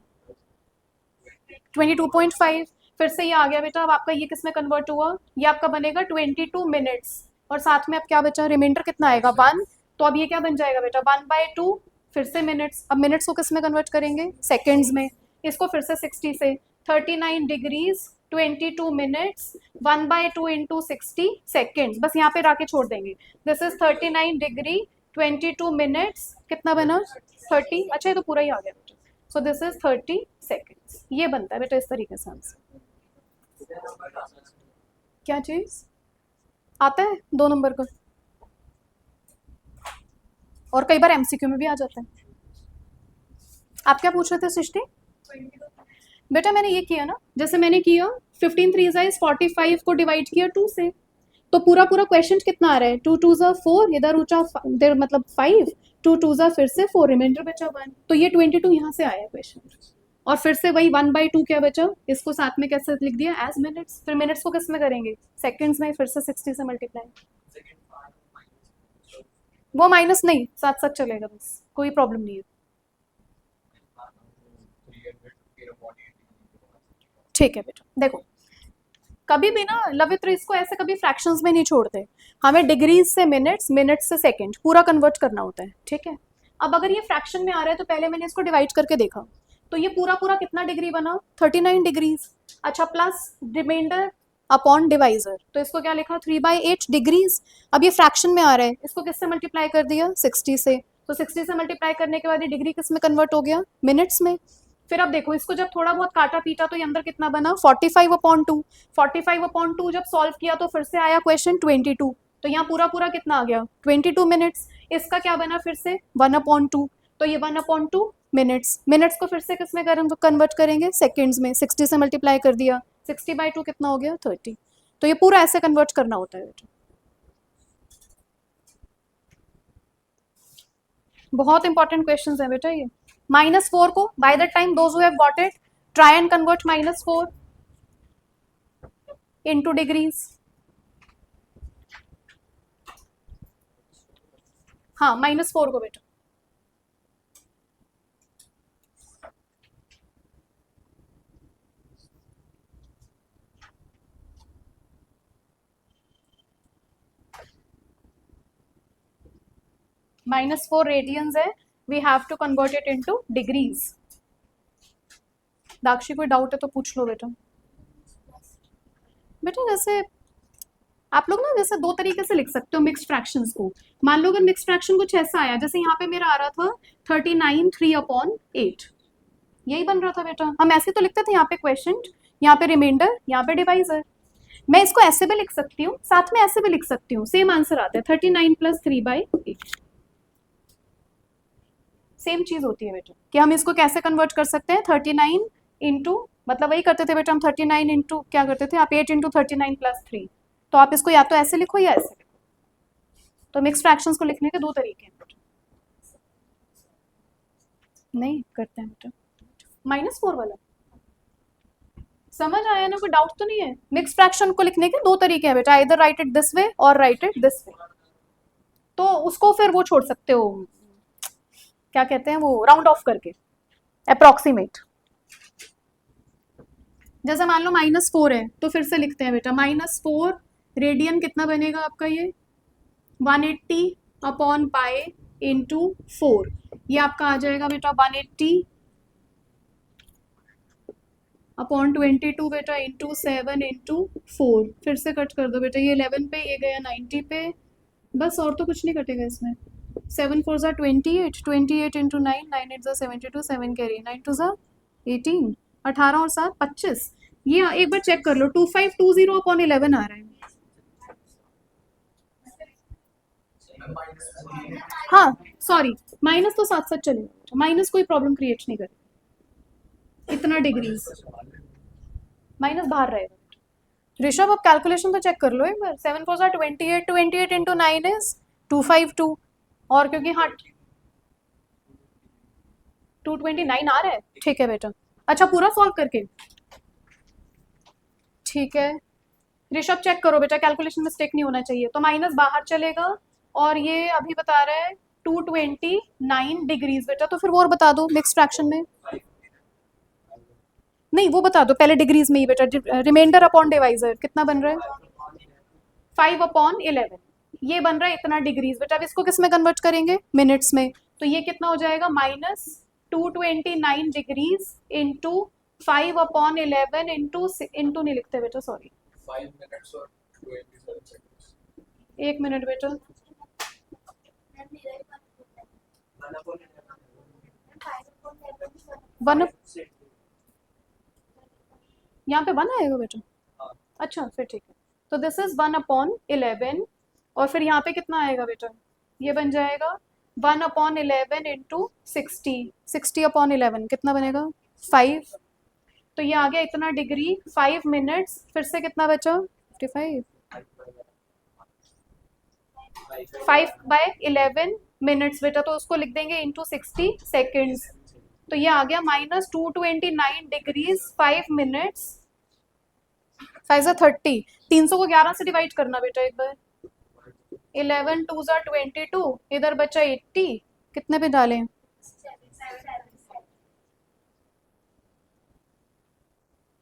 22.5। फिर से ये आ गया बेटा, अब आपका ये किस में कन्वर्ट हुआ, ये आपका बनेगा 22 मिनट्स, और साथ में अब क्या बचा, रिमाइंडर कितना आएगा, 1। तो अब ये क्या बन जाएगा बेटा, 1/2, फिर से मिनट्स, अब मिनट्स को किस में कन्वर्ट करेंगे, सेकेंड्स में। इसको फिर से 60 से, 39 डिग्रीज 22 मिनट्स, 1/2 इंटू 60 सेकेंड्स, बस यहाँ पे राके छोड़ देंगे। दिस इज 39 डिग्री 22 मिनट्स, कितना बना, 30, अच्छा ये तो पूरा ही आ गया बेटा। सो दिस इज 30 सेकेंड्स, ये बनता है बेटा इस तरीके से आंसर। क्या चीज आता है 2 नंबर का, और कई बार एमसीक्यू में भी आ जाता है। आप क्या पूछ रहे थे सृष्टि, बेटा मैंने ये किया ना, जैसे मैंने किया 15 3 इज 45 को डिवाइड किया 2 से, तो पूरा पूरा क्वेश्चन कितना आ रहा है, 2 2 4, इधर ऊंचा इधर मतलब 5, 2 2 फिर से 4, रिमाइंडर बचा 1, तो ये 22 यहाँ से आया क्वेश्चन। और फिर से वही 1/2 क्या बचा, इसको साथ में कैसे लिख दिया, एज मिनट्स, फिर मिनट्स को किस में करेंगे, सेकंड्स में, फिर से 60 से मल्टीप्लाई, वो माइनस नहीं, साथ साथ चलेगा, बस कोई प्रॉब्लम नहीं है। ठीक है बेटा, देखो कभी भी ना लवित्र इसको ऐसे कभी फ्रैक्शंस में नहीं छोड़ते, हमें डिग्रीज से मिनट्स, मिनट्स से सेकंड पूरा कन्वर्ट करना होता है, ठीक है। अब अगर ये फ्रैक्शन में आ रहा है तो पहले मैंने इसको डिवाइड करके देखा, तो ये पूरा पूरा कितना डिग्री बना, 39 डिग्रीज, अच्छा प्लस रिमाइंडर अपॉन डिवाइजर, तो इसको क्या लिखा, 3/8 डिग्रीज। अब ये फ्रैक्शन में आ रहा है, इसको किससे मल्टीप्लाई कर दिया, 60 से, तो 60 से मल्टीप्लाई करने के बाद ये डिग्री किस में कन्वर्ट हो गया, मिनट्स में। फिर अब देखो इसको जब थोड़ा बहुत काटा पीटा तो ये अंदर कितना बना, 45/2, 45/2 जब सॉल्व किया तो फिर से आया क्वेश्चन 22, तो यहाँ पूरा पूरा कितना आ गया, 22 मिनट्स। इसका क्या बना फिर से 1/2, तो ये 1/2 मिनट्स, मिनट्स को फिर से किस में कन्वर्ट करेंगे, सेकेंड्स में, 60 से मल्टीप्लाई कर दिया, 60/2 कितना हो गया, 30। तो ये पूरा ऐसे कन्वर्ट करना होता है बेटा। बहुत इंपॉर्टेंट क्वेश्चन है बेटा ये। -4 को by the time those who have got it try and convert -4 into degrees. हाँ -4 को बेटा -4 रेडियंस है, we have to convert it into degrees. Dakshi कोई डाउट है तो पूछ लो बेटा। बेटा जैसे आप लोग ना जैसे दो तरीके से लिख सकते हो मिक्स्ड फ्रैक्शंस को। मान लो अगर मिक्स्ड फ्रैक्शन कुछ ऐसा आया, जैसे यहाँ पे मेरा आ रहा था 39 3/8, यही बन रहा था बेटा। हम ऐसे तो लिखते थे यहाँ पे क्वेश्चन, यहाँ पे रिमाइंडर, यहाँ पे डिवाइजर। मैं इसको ऐसे भी लिख सकती हूँ, साथ में ऐसे भी लिख सकती हूँ, सेम आंसर आता है 39 + 3/8। सेम चीज होती है बेटा कि हम इसको कैसे कन्वर्ट कर सकते हैं 39 इंटू, मतलब वही करते थे बेटा हम 39 इंटू क्या करते थे आप 8 इंटू 39 + 3। तो आप इसको या तो ऐसे लिखो या ऐसे लिखो। तो मिक्स फ्रैक्शंस को लिखने के दो तरीके हैं बेटा। नहीं करते हैं बेटा -4 वाला समझ आया ना, कोई डाउट तो नहीं है। मिक्स फ्रैक्शन को लिखने के दो तरीके हैं बेटा, इधर राइट इट दिस वे और राइट इट दिस वे। तो उसको फिर वो छोड़ सकते हो, क्या कहते हैं वो, राउंड ऑफ करके अप्रोक्सीमेट। जैसे मान लो -4 है तो फिर से लिखते हैं बेटा -4 रेडियन कितना बनेगा आपका ये 180/π इंटू 4। ये आपका आ जाएगा बेटा 180/22 बेटा इंटू 7 इंटू 4। फिर से कट कर दो बेटा, ये 11 पे, ये गया 90 पे, बस और तो कुछ नहीं कटेगा इसमें। 7 4 ज़ा 28, 28 इंटू 9, 9 8 ज़ा 72, 7 कैरी, 9 2 ज़ा 18, 18 और 7 25। ये एक बार चेक कर लो 2520/11 आ रहा है। हाँ सॉरी, माइनस तो साथ साथ चलेगा, माइनस कोई प्रॉब्लम क्रिएट नहीं करेगा। इतना डिग्रीज माइनस बाहर रहेगा। ऋषभ अब कैलकुलेशन तो चेक कर लो एक बार। 7 4 ज़ा 28, 28 इंटू 9 इज 252, और क्योंकि हाँ 229 आ रहा है, ठीक है बेटा। अच्छा पूरा सॉल्व करके, ठीक है ऋषभ चेक करो बेटा, कैलकुलेशन मिस्टेक नहीं होना चाहिए। तो माइनस बाहर चलेगा और ये अभी बता रहा है 229 डिग्रीज बेटा। तो फिर वो और बता दो मिक्स फ्रैक्शन में, नहीं वो बता दो पहले डिग्रीज में ही बेटा। रिमाइंडर अपॉन डिवाइजर कितना बन रहा है 5/11, ये बन रहा है इतना डिग्रीज बेटा। अब इसको किस में कन्वर्ट करेंगे मिनट्स में, तो ये कितना हो जाएगा -229 डिग्रीज इंटू 5/11 इंटू नहीं लिखते बेटा सॉरी 5 minutes और 27 seconds। एक मिनट बेटा, वन यहाँ पे 1 आएगा बेटा, अच्छा फिर ठीक है। तो दिस इज 1/11, और फिर यहाँ पे कितना आएगा बेटा, ये बन जाएगा 1/11 इंटू 60, 60/11 कितना बनेगा 5। तो ये आ गया इतना डिग्री 5 मिनट्स, फिर से कितना बचा 55, 5/11 मिनट्स बेटा। तो उसको लिख देंगे इंटू 60 सेकेंड्स। तो ये आ गया -229 डिग्रीज 5 मिनट्स, 5 ज़ा 30, 300 को 11 से डिवाइड करना बेटा एक बार। 11 2 ज़ा 22, इधर बचा 80, कितने पे डालें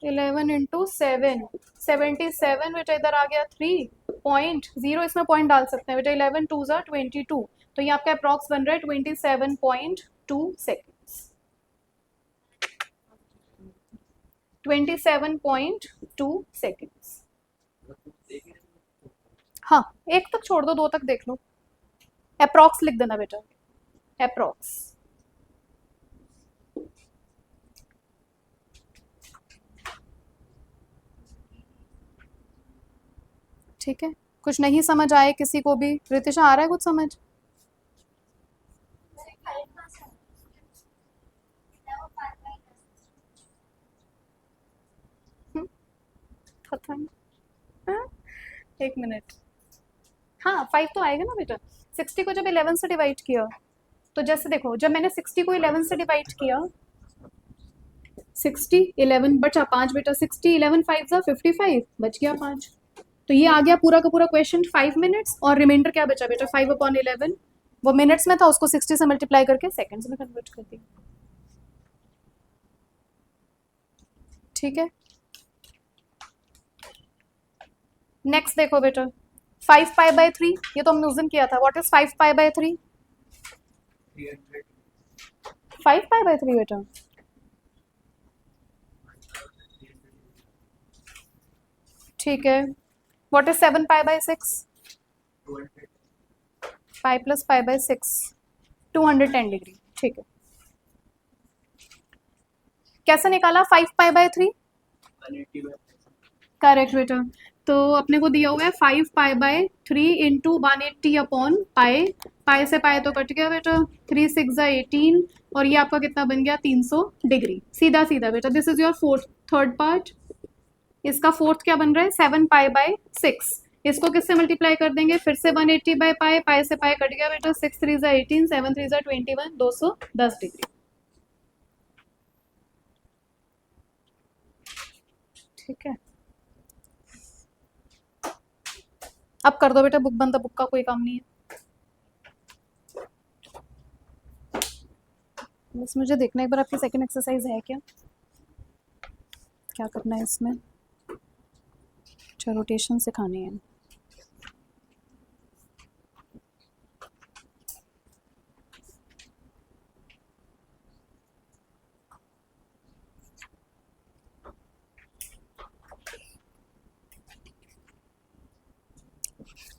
11 इंटू 7, 77 बेटा। इधर आ गया 3.0, इसमें पॉइंट डाल सकते हैं बेटा। 11 2 ज़ा 22, तो ये आपका अप्रॉक्स बन रहा है 27.2 सेकेंड्स, 27.2 सेकेंड्स। हाँ एक तक छोड़ दो, दो तक देख लो। अप्रॉक्स लिख देना बेटा, अप्रॉक्स। ठीक है, कुछ नहीं समझ आए किसी को भी? रितिशा आ रहा है कुछ समझ? पता नहीं, हाँ? एक मिनट, हाँ 5 तो आएगा ना बेटा। 60 को जब 11 से डिवाइड किया तो जैसे देखो, जब मैंने 60 को 11 से डिवाइड किया, 60 11 बचा 5 बेटा, 60 11 5 जा 55, बच गया 5। तो ये आ गया पूरा का पूरा क्वेश्चन 5 मिनट्स, और रिमाइंडर क्या बचा बेटा 5/11, वो मिनट्स में था, उसको 60 से मल्टीप्लाई करके सेकंड्स में कन्वर्ट कर दिया। ठीक है, नेक्स्ट देखो बेटा 5 पाई बाय 3, ये तो हमने उस दिन किया था। What is 5 pi by 3? 300 5 pi by 3 बेटा, ठीक है। What is 7 pi by 6? 200 pi plus pi by 6, 210 degree. ठीक है, कैसे निकाला 5 पाई बाय 3? 180 करेक्ट बेटा। तो अपने को दिया हुआ है 5 pi by 3 into 180 upon pi, pi से पाई तो कट गया बेटा, 3 6 18, और ये आपका कितना बन गया 300 डिग्री, सीधा सीधा बेटा। This is your third part. इसका फोर्थ क्या बन रहा है 7 पाई बाय 6, इसको किससे मल्टीप्लाई कर देंगे, फिर से 180 बाय पाई, पाई से पाई कट गया बेटा, 6 3 18, 7 3 21, 210 डिग्री। ठीक है, अब कर दो बेटा बुक बंद, बुक का कोई काम नहीं है। बस मुझे देखना एक बार आपकी सेकंड एक्सरसाइज है क्या, क्या करना है इसमें। अच्छा, रोटेशन सिखानी है।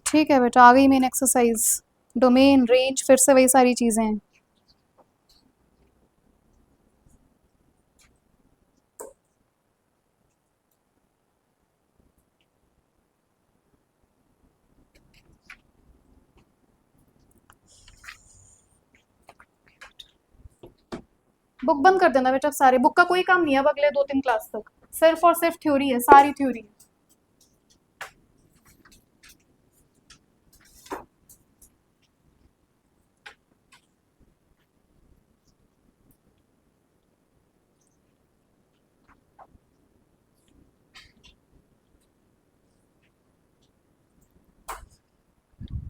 ठीक है बेटा, आ गई मेन एक्सरसाइज, डोमेन रेंज, फिर से वही सारी चीज़ें हैं। बुक बंद कर देना बेटा सारे, बुक का कोई काम नहीं है अब अगले 2-3 क्लास तक, सिर्फ और सिर्फ थ्योरी है, सारी थ्योरी है।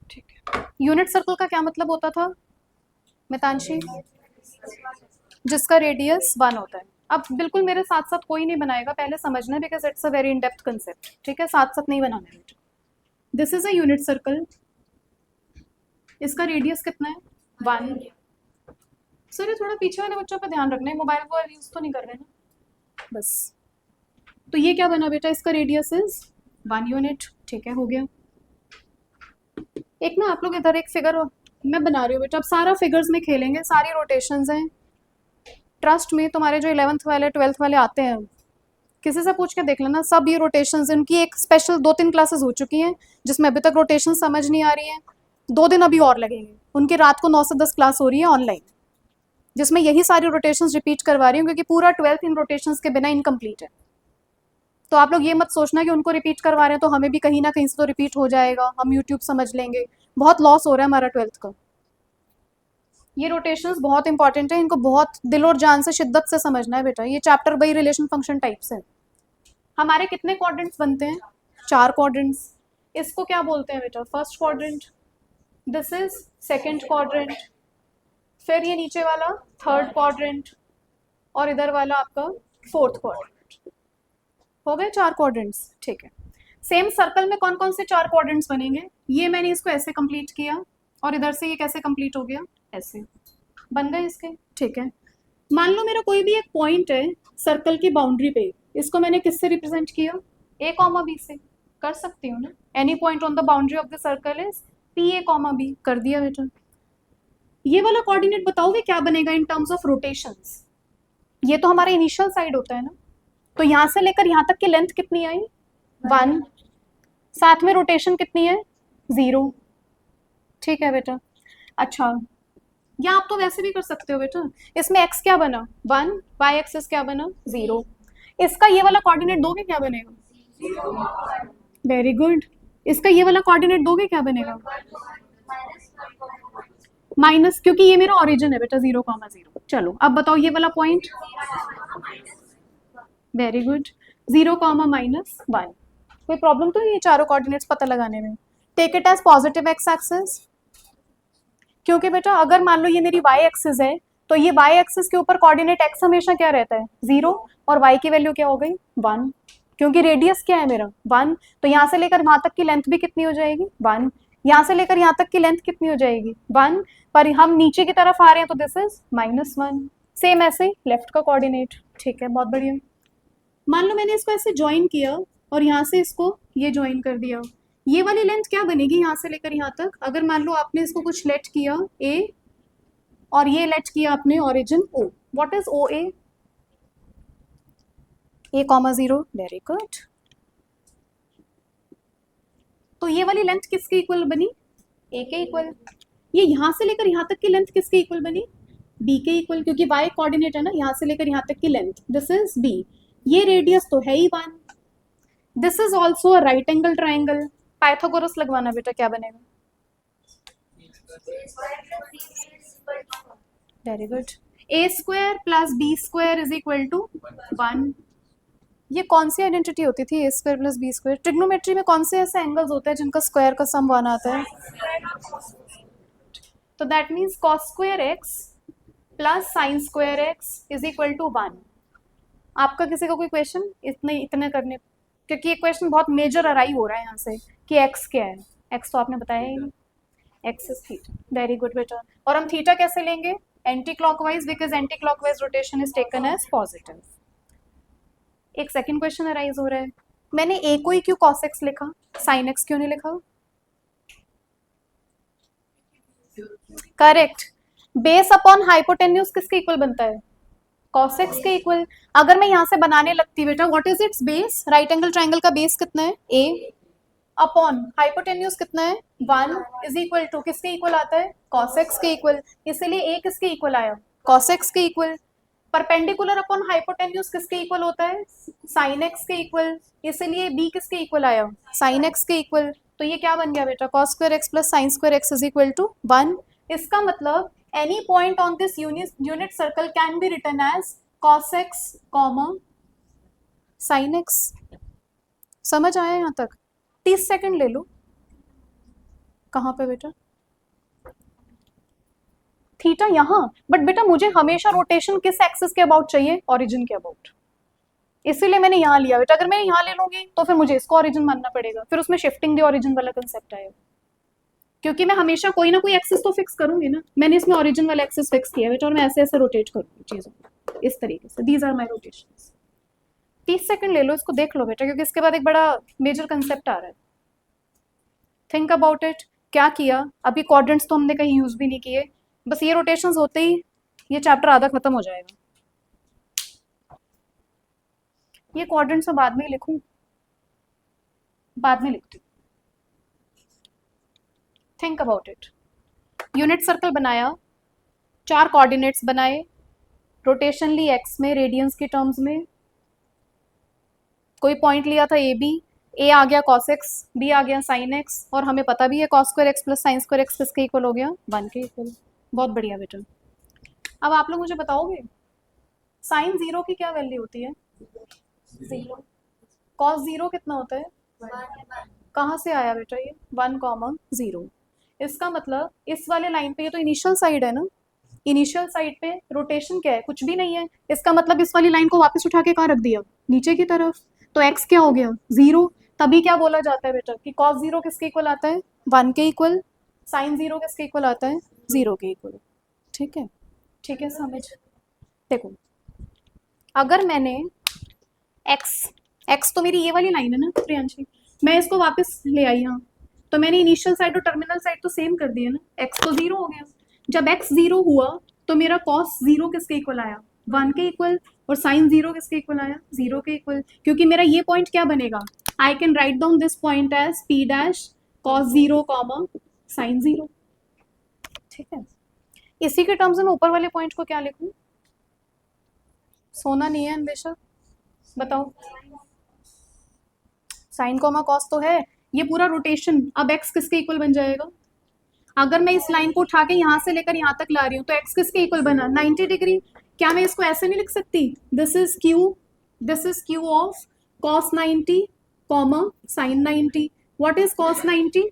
ठीक है, यूनिट सर्कल का क्या मतलब होता था मितांशी? जिसका रेडियस 1 होता है। अब बिल्कुल मेरे साथ साथ कोई नहीं बनाएगा, पहले समझना, because it's a very in depth concept. ठीक है, साथ साथ नहीं बनाना है बेटा। This is a unit circle, इसका रेडियस कितना है 1। सर ये थोड़ा पीछे वाले बच्चों पर ध्यान रखना है, मोबाइल को यूज तो नहीं कर रहे ना बस। तो ये क्या बना बेटा, इसका रेडियस इज 1 यूनिट। ठीक है, हो गया। एक ना आप लोग इधर एक फिगर मैं बना रही हूँ बेटा, अब सारा फिगर्स में खेलेंगे, सारी रोटेशंस हैं। ट्रस्ट में तुम्हारे जो 11th वाले 12th वाले आते हैं, किसी से पूछ के देख लेना, सब ये रोटेशंस, इनकी एक स्पेशल 2-3 क्लासेस हो चुकी हैं जिसमें अभी तक रोटेशन समझ नहीं आ रही है। 2 दिन अभी और लगेंगे, उनकी रात को 9 से 10 क्लास हो रही है ऑनलाइन, जिसमें यही सारी रोटेशंस रिपीट करवा रही हूँ, क्योंकि पूरा 12th इन रोटेशंस के बिना इनकम्प्लीट है। तो आप लोग ये मत सोचना कि उनको रिपीट करवा रहे हैं तो हमें भी कहीं ना कहीं से तो रिपीट हो जाएगा, हम यूट्यूब समझ लेंगे। बहुत लॉस हो रहा है हमारा 12th का। ये रोटेशंस बहुत इंपॉर्टेंट है, इनको बहुत दिल और जान से शिद्दत से समझना है बेटा। ये chapter by relation function types है। हमारे कितने क्वाड्रेंट्स बनते हैं, 4 क्वाड्रेंट्स। इसको क्या बोलते हैं बेटा, first quadrant, this is second quadrant, फिर ये नीचे वाला थर्ड क्वाड्रेंट, और इधर वाला आपका फोर्थ क्वाड्रेंट। हो गए 4 क्वाड्रेंट्स। ठीक है, सेम सर्कल में कौन कौन से 4 क्वाड्रेंट्स बनेंगे, ये मैंने इसको ऐसे कंप्लीट किया, और इधर से ये कैसे कंप्लीट हो गया, ऐसे बन गए इसके। ठीक है, मान लो मेरा कोई भी एक पॉइंट है सर्कल की बाउंड्री पे, इसको मैंने किससे रिप्रेजेंट किया, a कॉमा बी से। कर सकती हूँ ना, any point on the boundary of the circle is P A comma B, कर दिया बेटा। ये वाला कोऑर्डिनेट बताओगे क्या बनेगा इन टर्म्स ऑफ रोटेशंस। ये तो हमारा इनिशियल साइड होता है ना, तो यहाँ से लेकर यहाँ तक की लेंथ कितनी आई 1, साथ में रोटेशन कितनी है 0। ठीक है बेटा। अच्छा, या आप तो वैसे भी कर सकते हो बेटा, इसमें x क्या बना 1, y एक्सिस क्या बना 0, इसका ये वाला कोऑर्डिनेट दोगे क्या बनेगा, वेरी गुड। इसका ये वाला कोऑर्डिनेट दोगे क्या बनेगा, माइनस, क्योंकि ये मेरा ओरिजिन है बेटा 0,0। चलो अब बताओ ये वाला पॉइंट, वेरी गुड, 0,-1। कोई प्रॉब्लम तो नहीं है चारों कोऑर्डिनेट्स पता लगाने में? Take it as positive X axis, क्योंकि बेटा अगर मान लो ये मेरी वाई एक्सिस है तो ये वाई एक्सिस के ऊपर कोऑर्डिनेट एक्स हमेशा क्या रहता है 0, और वाई की वैल्यू क्या हो गई 1, क्योंकि रेडियस क्या है मेरा 1, तो यहाँ से लेकर वहां तक की लेंथ भी कितनी हो जाएगी 1, यहाँ से लेकर यहाँ तक की लेंथ कितनी हो जाएगी 1, पर हम नीचे की तरफ आ रहे हैं तो दिस इज -1। सेम ऐसे लेफ्ट का कोऑर्डिनेट, ठीक है बहुत बढ़िया। मान लो मैंने इसको ऐसे ज्वाइन किया और यहाँ से इसको ये ज्वाइन कर दिया, ये वाली लेंथ क्या बनेगी यहाँ से लेकर यहाँ तक? अगर मान लो आपने इसको कुछ लेट किया ए और ये लेट किया आपने origin O, what is O A? a,0, very good. तो ये वाली लेंथ किसके इक्वल बनी? ए के इक्वल। ये यहाँ से लेकर यहाँ तक की लेंथ किसके इक्वल बनी? बी के इक्वल, क्योंकि वाई कोऑर्डिनेट है ना, यहाँ से लेकर यहाँ तक की लेंथ, दिस इज बी। ये रेडियस तो है ही 1। This is also a right angle triangle. Pythagoras लगवाना बेटा, क्या बनेगा? Very good, a square plus B square is equal to 1। ये कौन सी आइडेंटिटी होती थी, a square plus B square? Trigonometry में कौन से ऐसे एंगल्स होते हैं जिनका स्क्वायर का सम 1 आता है? तो that means cos square X plus sine square X is equal to 1। आपका किसी का कोई क्वेश्चन इतने करने, क्योंकि ये क्वेश्चन बहुत मेजर अराई हो रहा है यहाँ से कि x क्या है। x तो आपने बताया ही नहीं, x is theta. Very good बेटा। और हम थीटा कैसे लेंगे? Anti clockwise, because anti clockwise rotation is taken as positive. एक सेकंड क्वेश्चन अराइज हो रहा है, मैंने a को ही क्यों cos x लिखा, sin x क्यों नहीं लिखा? करेक्ट, बेस अपॉन हाइपोटेन्यूज किसके इक्वल बनता है? cos x के इक्वल। अगर मैं यहाँ से बनाने लगती बेटा, what is it's base? Right angle triangle का बेस कितना है? a अपॉन हाइपोटेन्यूज कितना है 1 इज इक्वल टू किसके इक्वल आता है? cos x के इक्वल। इसलिए a किसके इक्वल आया? cos x के इक्वल। परपेंडिकुलर अपॉन हाइपोटेन्यूज किसके इक्वल होता है? sin x के इक्वल। इसलिए b किसके इक्वल आया? sin x के इक्वल। तो ये क्या बन गया बेटा? cos square x plus sin square x is equal to 1। इसका मतलब any point on this unit circle can be written as cos x, sin x। समझ आया यहाँ तक? 30 सेकंड ले लो। कहाँ पे बेटा? थीटा यहाँ, बट बेटा मुझे हमेशा रोटेशन किस एक्सिस के अबाउट चाहिए? ओरिजिन के अबाउट। इसीलिए मैंने यहाँ लिया बेटा। अगर मैं यहाँ ले लूंगी तो फिर मुझे इसको ओरिजिन मानना पड़ेगा, फिर उसमें शिफ्टिंग द ओरिजिन वाला कंसेप्ट आएगा, क्योंकि मैं हमेशा कोई ना कोई एक्सिस तो फिक्स करूंगी ना। मैंने इसमें ओरिजिन वाला एक्सिस फिक्स किया बेटा, और मैं ऐसे ऐसे रोटेट करूंगी चीजों को इस तरीके से। These are my rotations. 30 second ले लो, इसको देख लो बेटा, क्योंकि इसके बाद एक बड़ा मेजर कंसेप्ट आ रहा है। Think about it. क्या किया अभी? क्वाड्रेंट्स तो हमने कहीं यूज भी नहीं किए, बस ये रोटेशंस होते ही ये चैप्टर आधा खत्म हो जाएगा। ये क्वाड्रेंट्स मैं बाद में ही लिखूं, बाद में लिखती हूँ। Think about it. Unit circle बनाया, 4 कोऑर्डिनेट्स बनाए, रोटेशन ली एक्स में, रेडियंस की टर्म्स में। कोई पॉइंट लिया था ए बी, ए आ गया cos x, बी आ गया sin x, और हमें पता भी है cos square x plus sin square x किसके इक्वल हो गया? 1 के इक्वल। बहुत बढ़िया बेटा। अब आप लोग मुझे बताओगे sin 0 की क्या वैल्यू होती है? 0। cos 0 कितना होता है? कहाँ से आया बेटा ये? 1,0। इसका मतलब इस वाले लाइन पे, ये तो इनिशियल साइड है ना, इनिशियल साइड पे रोटेशन क्या है? कुछ भी नहीं है। इसका मतलब इस वाली लाइन को वापस उठा के कहाँ रख दिया? नीचे की तरफ। तो x क्या हो गया? 0। तभी क्या बोला जाता है बेटा कि cos 0 किसके इक्वल आता है? 1 के इक्वल। sin 0 किसके इक्वल आता है? 0 के इक्वल। ठीक है, ठीक है समझ। देखो अगर मैंने x तो मेरी ये वाली लाइन है ना प्रियांशी, मैं इसको वापस ले आई यहाँ, तो मैंने इनिशियल साइड और टर्मिनल साइड तो सेम कर दिया ना, x तो 0 हो गया। जब x 0 हुआ तो मेरा cos 0 किसके इक्वल आया? 1 के इक्वल। और sin 0 किसके इक्वल आया? 0 के इक्वल। क्योंकि मेरा ये पॉइंट क्या बनेगा? I can write down this point as p dash cos 0, sin 0। ठीक है, इसी के टर्म्स में ऊपर वाले पॉइंट को क्या लिखूं? सोना नहीं है अन्वेषा, बताओ। साइन कॉमा कॉस तो है, ये पूरा रोटेशन अब x किसके इक्वल बन जाएगा? अगर मैं इस लाइन को उठा के यहाँ से लेकर यहाँ तक ला रही हूँ तो एक्स किसके इक्वल बना 90 डिग्री। क्या मैं इसको ऐसे नहीं लिख सकती, this is Q of cos 90 comma sign 90। What is cos 90?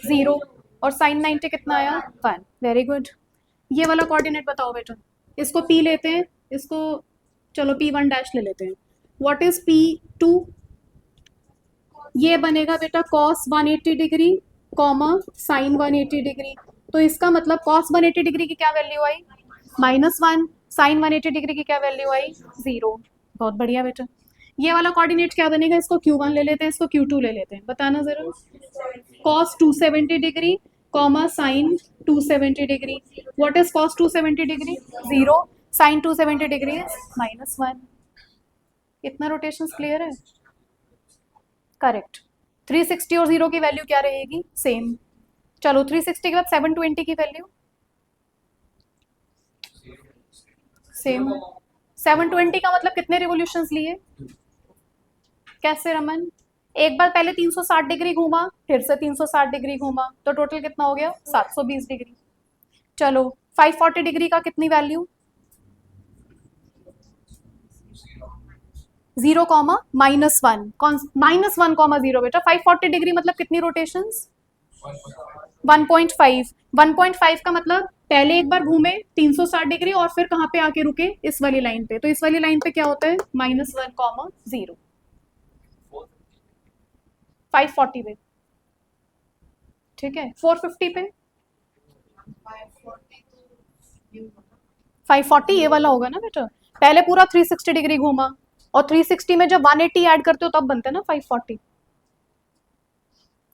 0 और साइन 90 कितना आया 1। Very good. ये वाला कोऑर्डिनेट बताओ बेटा, इसको P लेते हैं, इसको चलो P1 डैश ले लेते हैं। What is P2? ये बनेगा बेटा cos 180 degree comma sign 180 degree. तो इसका मतलब cos 180 डिग्री की क्या वैल्यू आई -1, साइन 180 डिग्री की क्या वैल्यू आई 0। बहुत बढ़िया बेटा। ये वाला कोऑर्डिनेट क्या बनेगा, इसको Q1 ले लेते हैं, इसको Q2 ले लेते हैं, बताना जरा। cos 270 degree comma sine 270 degree. What is cos 270 degree 0, sine 270 degree -1। इतना रोटेशन क्लियर है? करेक्ट। 360 और 0 की वैल्यू क्या रहेगी सेम। चलो 360 के बाद 720 की वैल्यू सेम। 720 का मतलब कितने रिवोल्यूशंस लिए? कैसे रमन? एक बार पहले 360 डिग्री घूमा, फिर से 360 डिग्री घूमा, तो टोटल कितना हो गया 720 डिग्री। चलो 540 डिग्री का कितनी वैल्यू 0 कॉमा -1 -1 कॉमा 0 बेटा। 540 डिग्री मतलब कितनी रोटेशंस 1.5। 1.5 का मतलब पहले एक बार घूमे 360 डिग्री और फिर कहाँ पे आके रुके इस वाली लाइन पे। तो इस वाली लाइन पे क्या होता है -1 कॉमा 0। 540 पे ठीक है, 450 पे 540 ये वाला होगा ना बेटा। पहले पूरा 360 डिग्री घूमा और 360 में जब 180 ऐड करते हो तब बनता है ना 540।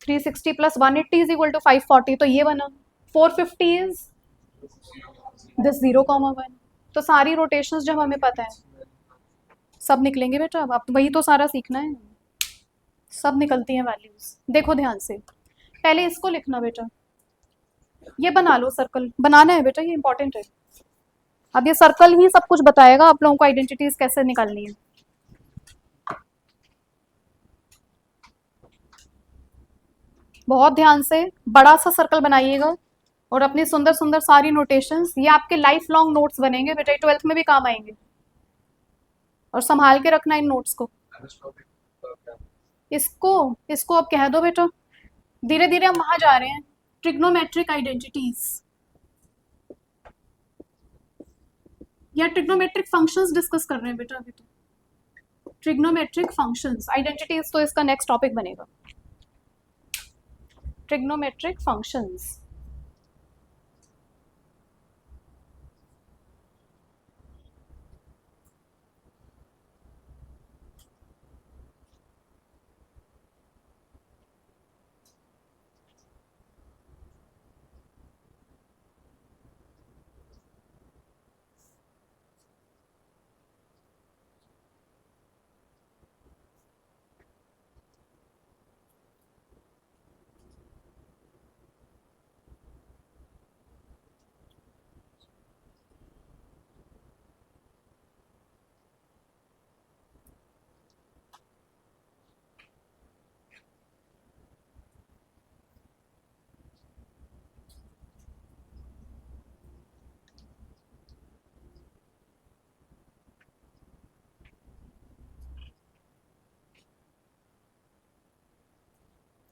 360 प्लस 180 इज इक्वल टू 540, तो ये बना। 450 इज दिस 0,1। तो सारी रोटेशंस जब हमें पता है सब निकलेंगे बेटा। अब वही तो सारा सीखना है, सब निकलती हैं वैल्यूज। देखो ध्यान से, पहले इसको लिखना बेटा, ये बना लो, सर्कल बनाना है बेटा, ये इंपॉर्टेंट है। अब ये सर्कल ही सब कुछ बताएगा आप लोगों को आइडेंटिटीज कैसे निकालनी है। बहुत ध्यान से बड़ा सा सर्कल बनाइएगा और अपनी सुंदर सुंदर सारी नोटेशंस, ये आपके लाइफ लॉन्ग नोट्स बनेंगे बेटा, 12th में भी काम आएंगे। और संभाल के रखना इन नोट्स को। इसको इसको अब कह दो बेटा, धीरे धीरे हम वहां जा रहे हैं। ट्रिग्नोमेट्रिक आइडेंटिटीज या ट्रिग्नोमेट्रिक फंक्शंस डिस्कस कर रहे हैं बेटा अभी तो। ट्रिग्नोमेट्रिक फंक्शंस आइडेंटिटीज तो इसका नेक्स्ट टॉपिक बनेगा। ट्रिग्नोमेट्रिक फंक्शंस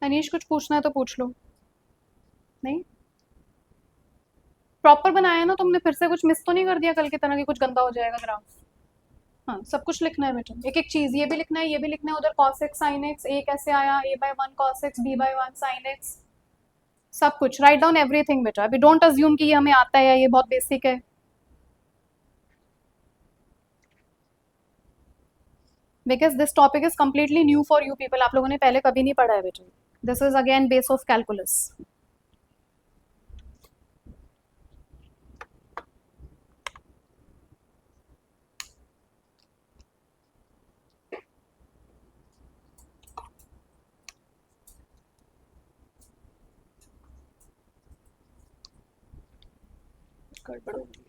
अनीश कुछ पूछना है तो पूछ लो। नहीं प्रॉपर बनाया ना तुमने, फिर से कुछ मिस तो नहीं कर दिया कल की तरह कि कुछ गंदा हो जाएगा ग्राफ। हाँ सब कुछ लिखना है बेटा, एक एक चीज, ये भी लिखना है, ये भी लिखना है। उधर cos x sin x a कैसे आया, a/1 cos x b/1 sin x, सब कुछ राइट डाउन एवरीथिंग बेटा। अभी डोंट अज्यूम कि ये हमें आता है या ये बहुत बेसिक है, because this topic is completely new for you people. आप लोगों ने पहले कभी नहीं पढ़ा है बेटा, this is again base of calculus. गड़बड़ हो गई।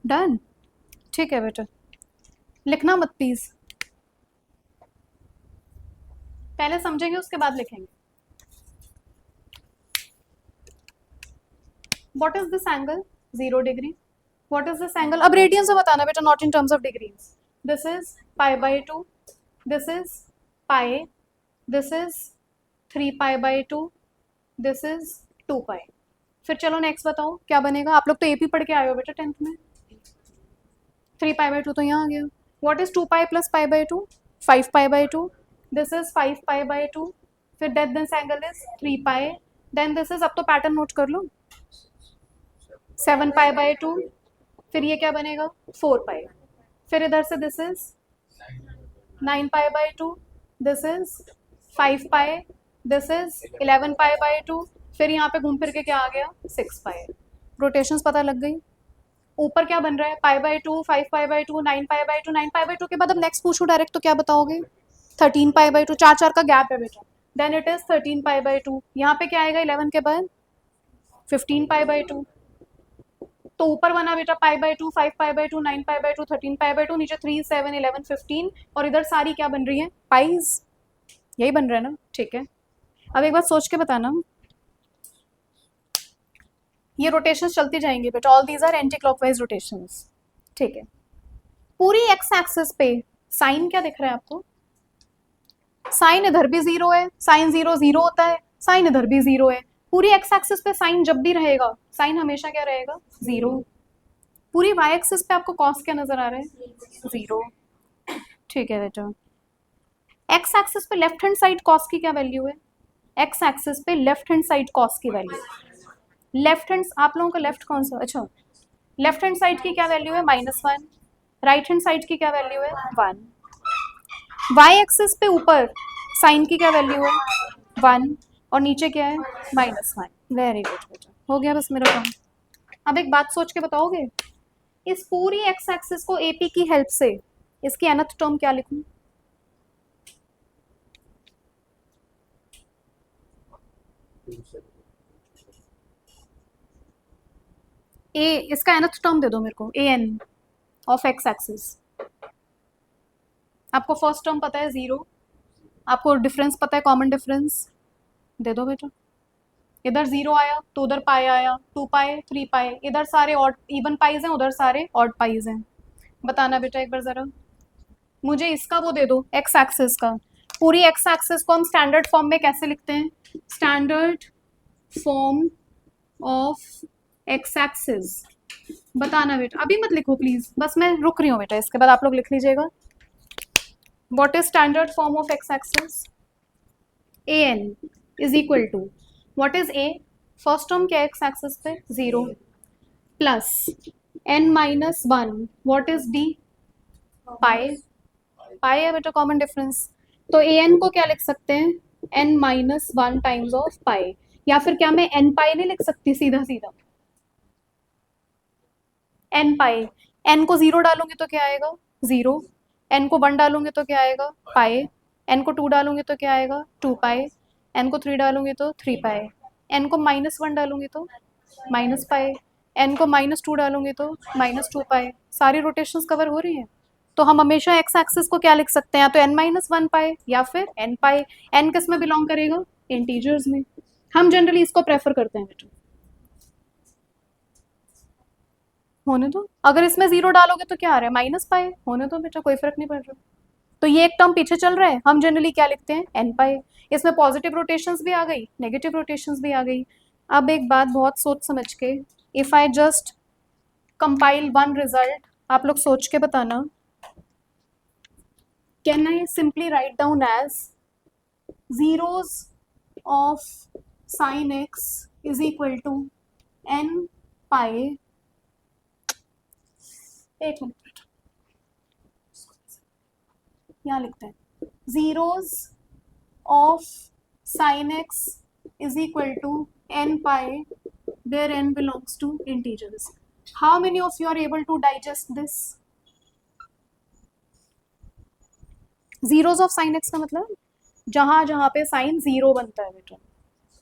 डन, ठीक है बेटा, लिखना मत प्लीज, पहले समझेंगे उसके बाद लिखेंगे। What is this angle? 0 degree. What is this angle? अब रेडियन से बताना बेटा, not in terms of degrees. This is π/2, this is pi, this is 3π/2, this is 2π। फिर चलो नेक्स्ट बताओ क्या बनेगा। आप लोग तो एपी पढ़ के आए हो बेटा 10th में। 3π/2 तो यहाँ आ गया। What is 2π + π/2? 5π/2। This is 5π/2। फिर that this angle is 3π। Then this is, अब तो पैटर्न नोट कर लो, 7π/2। फिर ये क्या बनेगा? 4π। फिर इधर से this is 9π/2, this is 5π, this is 11π/2। फिर यहाँ पे घूम फिर के क्या आ गया? 6π। रोटेशंस पता लग गई। ऊपर क्या बन रहा है? π/2, 5π/2, 9π/2। 9π/2 के बाद अब नेक्स्ट पूछो डायरेक्ट तो क्या बताओगे? 13π/2। 4 का गैप है बेटा, देन इट इज 13π/2। यहाँ पे क्या आएगा 11 के बाद? 15π/2। तो ऊपर बना बेटा π/2, 5π/2, 9π/2, 13π/2, नीचे 3, 7, 11, 15, और इधर सारी क्या बन रही है? पाइज। यही बन रहा है ना? ठीक है, अब एक बात सोच के बताना, ये रोटेशंस चलती जाएंगी बेटा, all these are anti clockwise rotations. ठीक है, पूरी एक्स एक्सिस पे साइन क्या दिख रहा है आपको? साइन इधर भी 0 है, साइन 0 0 होता है, साइन इधर भी 0 है। पूरी एक्स एक्सिस पे साइन जब भी रहेगा, साइन हमेशा क्या रहेगा? 0। पूरी वाई एक्सिस पे आपको कॉस क्या नजर आ रहा है? 0। ठीक है बेटा, एक्स एक्सिस पे लेफ्ट हैंड साइड कॉस की क्या वैल्यू है? एक्स एक्सिस पे लेफ्ट हैंड साइड कॉस की वैल्यू, लेफ्ट हैंड, आप लोगों का लेफ्ट कौन सा? अच्छा, लेफ्ट हैंड साइड की क्या वैल्यू है? -1। राइट हैंड साइड की क्या वैल्यू है? 1। वाई एक्सिस पे ऊपर साइन की क्या वैल्यू है? 1, और नीचे क्या है? -1। वेरी गुड बेटा, हो गया बस मेरा काम। अब एक बात सोच के बताओगे, इस पूरी एक्स एक्सिस को एपी की हेल्प से इसकी nth टर्म क्या लिखूं? ए, इसका nth टर्म दे दो मेरे को, an ऑफ एक्स एक्सिस। आपको फर्स्ट टर्म पता है 0, आपको डिफरेंस पता है, कॉमन डिफरेंस दे दो बेटा। इधर 0 आया तो उधर पाई आया, 2π, 3π, इधर सारे ऑड इवन पाइज हैं, उधर सारे ऑड पाइज हैं। बताना बेटा एक बार जरा मुझे, इसका वो दे दो एक्स एक्सिस का। पूरी एक्स एक्सिस को हम स्टैंडर्ड फॉर्म में कैसे लिखते हैं? Standard form of X axis. बताना बेटा, अभी मत लिखो प्लीज, बस मैं रुक रही हूँ बेटा, इसके बाद आप लोग लिख लीजिएगा। What is standard form of X axis? an is equal to, what is a? First term क्या है एक्स एक्सिस पे? 0 plus n-1, what is d? Pi. Pi है बेटा कॉमन डिफरेंस, तो an को क्या लिख सकते हैं? n-1 टाइम्स ऑफ पाई, या फिर क्या मैं n पाई नहीं लिख सकती सीधा सीधा? n पाई, n को 0 डालूंगी तो क्या आएगा? 0। n को 1 डालूंगी तो क्या आएगा? पाई। n को 2 डालूंगी तो क्या आएगा? 2 पाई। n को 3 डालूंगी तो 3 पाई। n को -1 डालूंगी तो -पाई। n को -2 डालूंगी तो -2 पाई। सारी रोटेशंस कवर हो रही हैं। तो हम हमेशा एक्स एक्सिस को क्या लिख सकते हैं? या तो n-1 पाई या फिर n पाई। n किस में बिलोंग करेगा? इंटीजर्स में। हम जनरली इसको प्रेफर करते हैं बेटा। होने दो, अगर इसमें 0 डालोगे तो क्या आ रहा है? -पाई। होने दो बेटा, कोई फर्क नहीं पड़ रहा। तो ये एक टर्म पीछे चल रहा है, हम जनरली क्या लिखते हैं? n पाई। इसमें पॉजिटिव रोटेशंस भी आ गई, नेगेटिव रोटेशंस भी आ गई। अब एक बात बहुत सोच समझ के, if I just compile one result, आप लोग सोच के बताना, can I simply write down as zeros of sin x is equal to n pi, एक मिनट यहाँ लिखते हैं, zeros of sin x is equal to n pi where n belongs to integers. How many of you are able to digest this? zeros of sin x का मतलब जहां जहां पे sign 0 बनता है बेटा,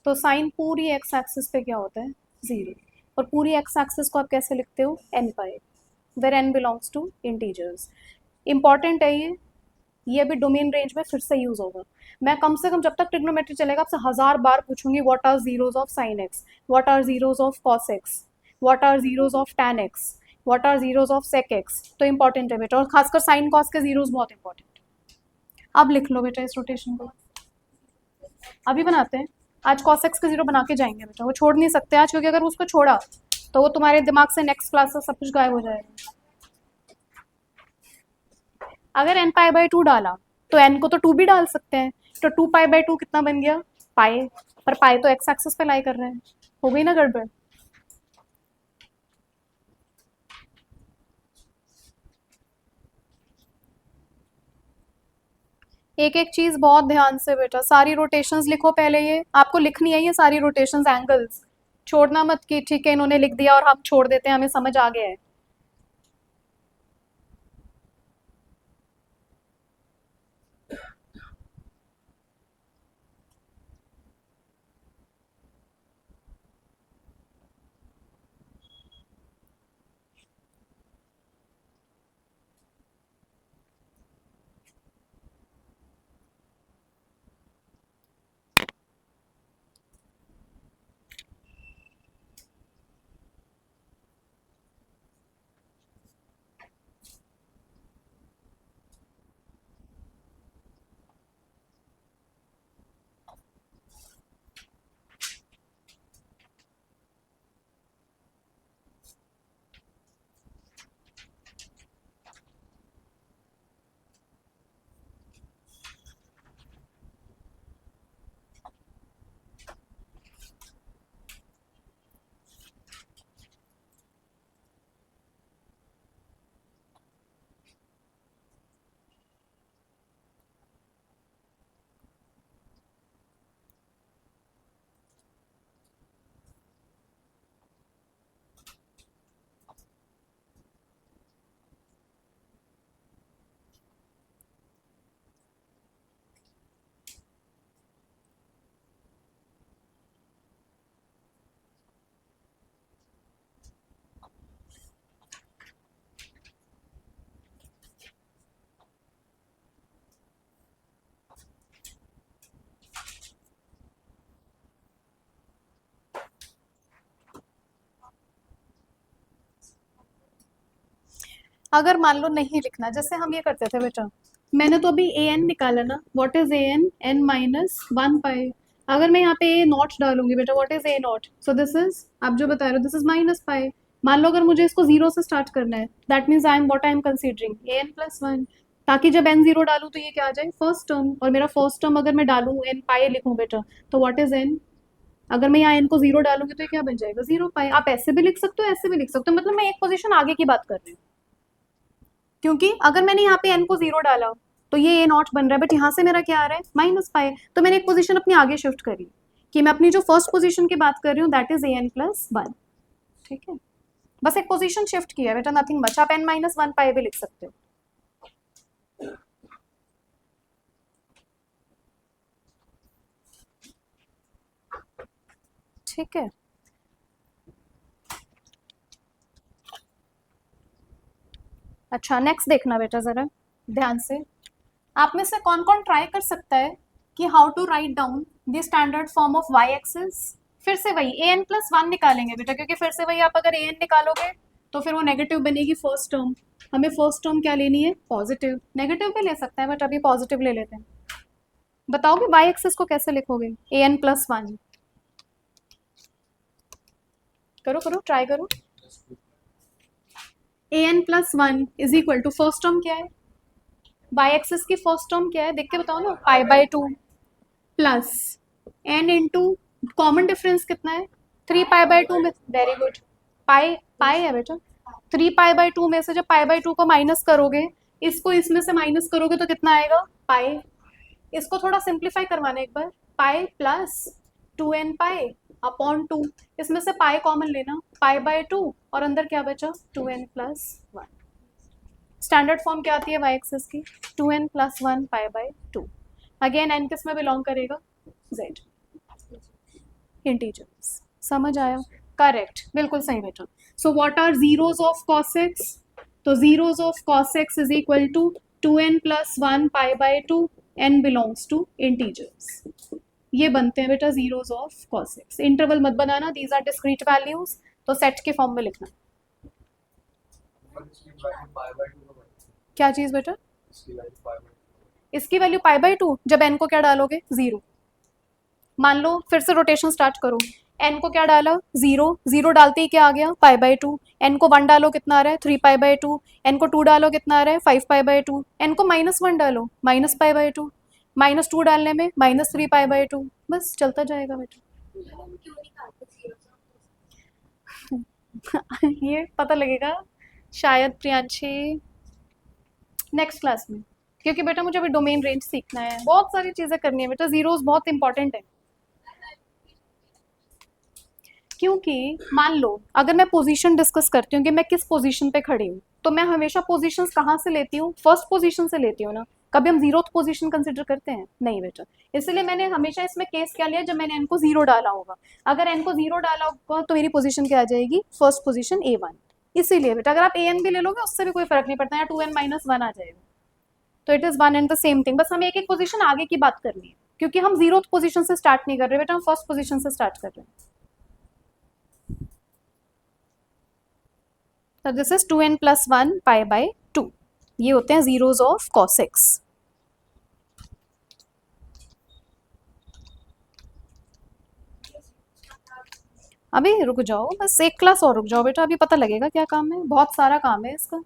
तो साइन पूरी एक्स एक्सिस पे क्या होता है? 0। और पूरी एक्स एक्सिस को आप कैसे लिखते हो? n pi. Where N belongs to integers. Important है ये अभी डोमेन रेंज में फिर से यूज होगा। मैं कम से कम जब तक ट्रिग्नोमेट्री चलेगा आपसे 1000 बार पूछूंगी what are zeros of sine X, what are zeros of cos X, what are zeros of tan X, what are zeros of sec X. तो इंपॉर्टेंट है बेटा, और खासकर साइन कॉस के जीरोज बहुत इंपॉर्टेंट। अब लिख लो बेटा इस रोटेशन को, अभी बनाते हैं। आज कॉस एक्स का जीरो बना के जाएंगे बेटा, वो छोड़ नहीं सकते आज, क्योंकि अगर उसको छोड़ा तो वो तुम्हारे दिमाग से नेक्स्ट क्लास से सब कुछ गायब हो जाएगा। अगर एन पाई बाई 2 डाला तो एन को तो 2 भी डाल सकते हैं, तो 2 पाई बाई 2 कितना बन गया, पाई। पर पाई तो एक्स एक्सिस पे लाई कर रहे हैं, हो गई ना गड़बड़। एक एक चीज बहुत ध्यान से बेटा, सारी रोटेशंस लिखो पहले, ये आपको लिखनी है ये सारी रोटेशंस, एंगल्स छोड़ना मत कि ठीक है इन्होंने लिख दिया और हम छोड़ देते हैं, हमें समझ आ गया है। अगर मान लो नहीं लिखना, जैसे हम ये करते थे बेटा, मैंने तो अभी ए एन निकाला ना, what is A N, N minus 1 pi. अगर मैं यहाँ पे ए नॉट डालूंगी बेटा, what is A naught, so this is, आप जो बता रहे हो दिस इज माइनस पाई। मान लो अगर मुझे इसको जीरो से स्टार्ट करना है, that means I am what I am considering A N plus 1, ताकि जब एन जीरो डालूं तो ये क्या आ जाए, फर्स्ट टर्म। और मेरा फर्स्ट टर्म अगर मैं डालूं एन पाई लिखूं बेटा, तो व्हाट इज एन, अगर मैं यहाँ एन को जीरो डालूंगी तो ये क्या बन जाएगा, जीरो पाई। आप ऐसे भी लिख सकते हो ऐसे भी लिख सकते हो, मतलब मैं एक पोजीशन आगे की बात कर रही हूँ, क्योंकि अगर मैंने यहाँ पे एन को जीरो डाला तो ये ए नॉट बन रहा है, बट यहाँ से मेरा क्या आ रहा है, माइनस पाई। तो मैंने एक पोजीशन अपनी आगे शिफ्ट करी, कि मैं अपनी जो फर्स्ट पोजीशन की बात कर रही हूँ that is A N plus 1। ठीक है, बस एक पोजीशन शिफ्ट किया बेटा, नथिंग मच। आप एन माइनस 1 पाई भी लिख सकते हो। ठीक है, अच्छा नेक्स्ट देखना बेटा जरा ध्यान से, आप में से कौन कौन ट्राई कर सकता है कि how to write down the standard form of Y axis. फिर से वही ए एन प्लस 1 निकालेंगे बेटा, क्योंकि फिर से वही आप अगर ए एन निकालोगे तो फिर वो नेगेटिव बनेगी फर्स्ट टर्म। हमें फर्स्ट टर्म क्या लेनी है, पॉजिटिव। नेगेटिव भी ले सकते हैं बट अभी पॉजिटिव ले लेते हैं। बताओगे वाई एक्सिस को कैसे लिखोगे, ए एन प्लस 1, करो करो ट्राई करो। A N plus 1 is equal to first term क्या है, वाई एक्सिस की फर्स्ट टर्म क्या है, देख के बताओ ना, pi by 2 plus n into common difference कितना है, 3 पाई बाई 2 में, वेरी गुड, पाई पाई है बेटा। 3 पाई बाई 2 में से जब पाई बाई 2 को माइनस करोगे, इसको इसमें से माइनस करोगे तो कितना आएगा, पाई। इसको थोड़ा सिंप्लीफाई करवाना एक बार, pi plus 2n pi upon 2, इसमें से पाई कॉमन लेना, पाई बाई 2 और अंदर क्या बचा, 2n प्लस 1। स्टैंडर्ड फॉर्म क्या आती है वाई एक्सिस की, 2n plus 1 pi by 2। Again n किस में बिलोंग करेगा, z, इंटीजर्स। समझ आया, करेक्ट, बिल्कुल सही बेटा। So what are zeros of cos x, तो zeros of cos x is equal to 2n plus 1 pi by 2, n belongs to integers. ये बनते हैं बेटा zeros of cos x. Interval मत बनाना, these are discrete values, तो set के form में लिखना. क्या चीज़ बेटा? इसकी वैल्यू पाई बाई 2. जब n को क्या डालोगे? 0. मान लो फिर से रोटेशन स्टार्ट करो, n को क्या डाला? 0. 0 डालते ही क्या आ गया? पाई बाई 2. n को 1 डालो कितना आ रहा है? 3 पाई बाई 2. n को 2 डालो कितना आ रहा है? 5 पाई बाई 2. n को -1 डालो, माइनस पाई बाई 2. -2 डालने में -3 पाई बाई 2. बस चलता जाएगा बेटा. ये पता लगेगा शायद प्रियांशी नेक्स्ट क्लास में, क्योंकि बेटा मुझे अभी डोमेन रेंज सीखना है, बहुत सारी चीज़ें करनी है बेटा. जीरोस बहुत इंपॉर्टेंट है, क्योंकि मान लो अगर मैं पोजीशन डिस्कस करती हूँ कि मैं किस पोजीशन पे खड़ी हूँ, तो मैं हमेशा पोजीशंस कहाँ से लेती हूँ? फर्स्ट पोजीशन से लेती हूँ ना. कभी हम जीरोथ पोजीशन कंसिडर करते हैं? नहीं बेटा. इसलिए मैंने हमेशा इसमें केस क्या लिया? जब मैंने n को 0 डाला होगा. अगर n को 0 डाला होगा तो मेरी पोजीशन क्या आ जाएगी? First position a1. इसीलिए बेटा अगर आप an भी ले लोगे उससे भी कोई फर्क नहीं पड़ता, या 2n - 1 आ जाएगा, तो it is one and the same thing. बस हमें एक एक पोजीशन आगे की बात करनी है, क्योंकि हम जीरोथ पोजीशन से स्टार्ट नहीं कर रहे बेटा, हम फर्स्ट पोजीशन से स्टार्ट कर रहे हैं. तो this is 2n + 1 pi by 2. ये होते हैं जीरोस ऑफ cos x. अभी रुक जाओ, बस एक क्लास और रुक जाओ बेटा, अभी पता लगेगा क्या काम है. बहुत सारा काम है इसका.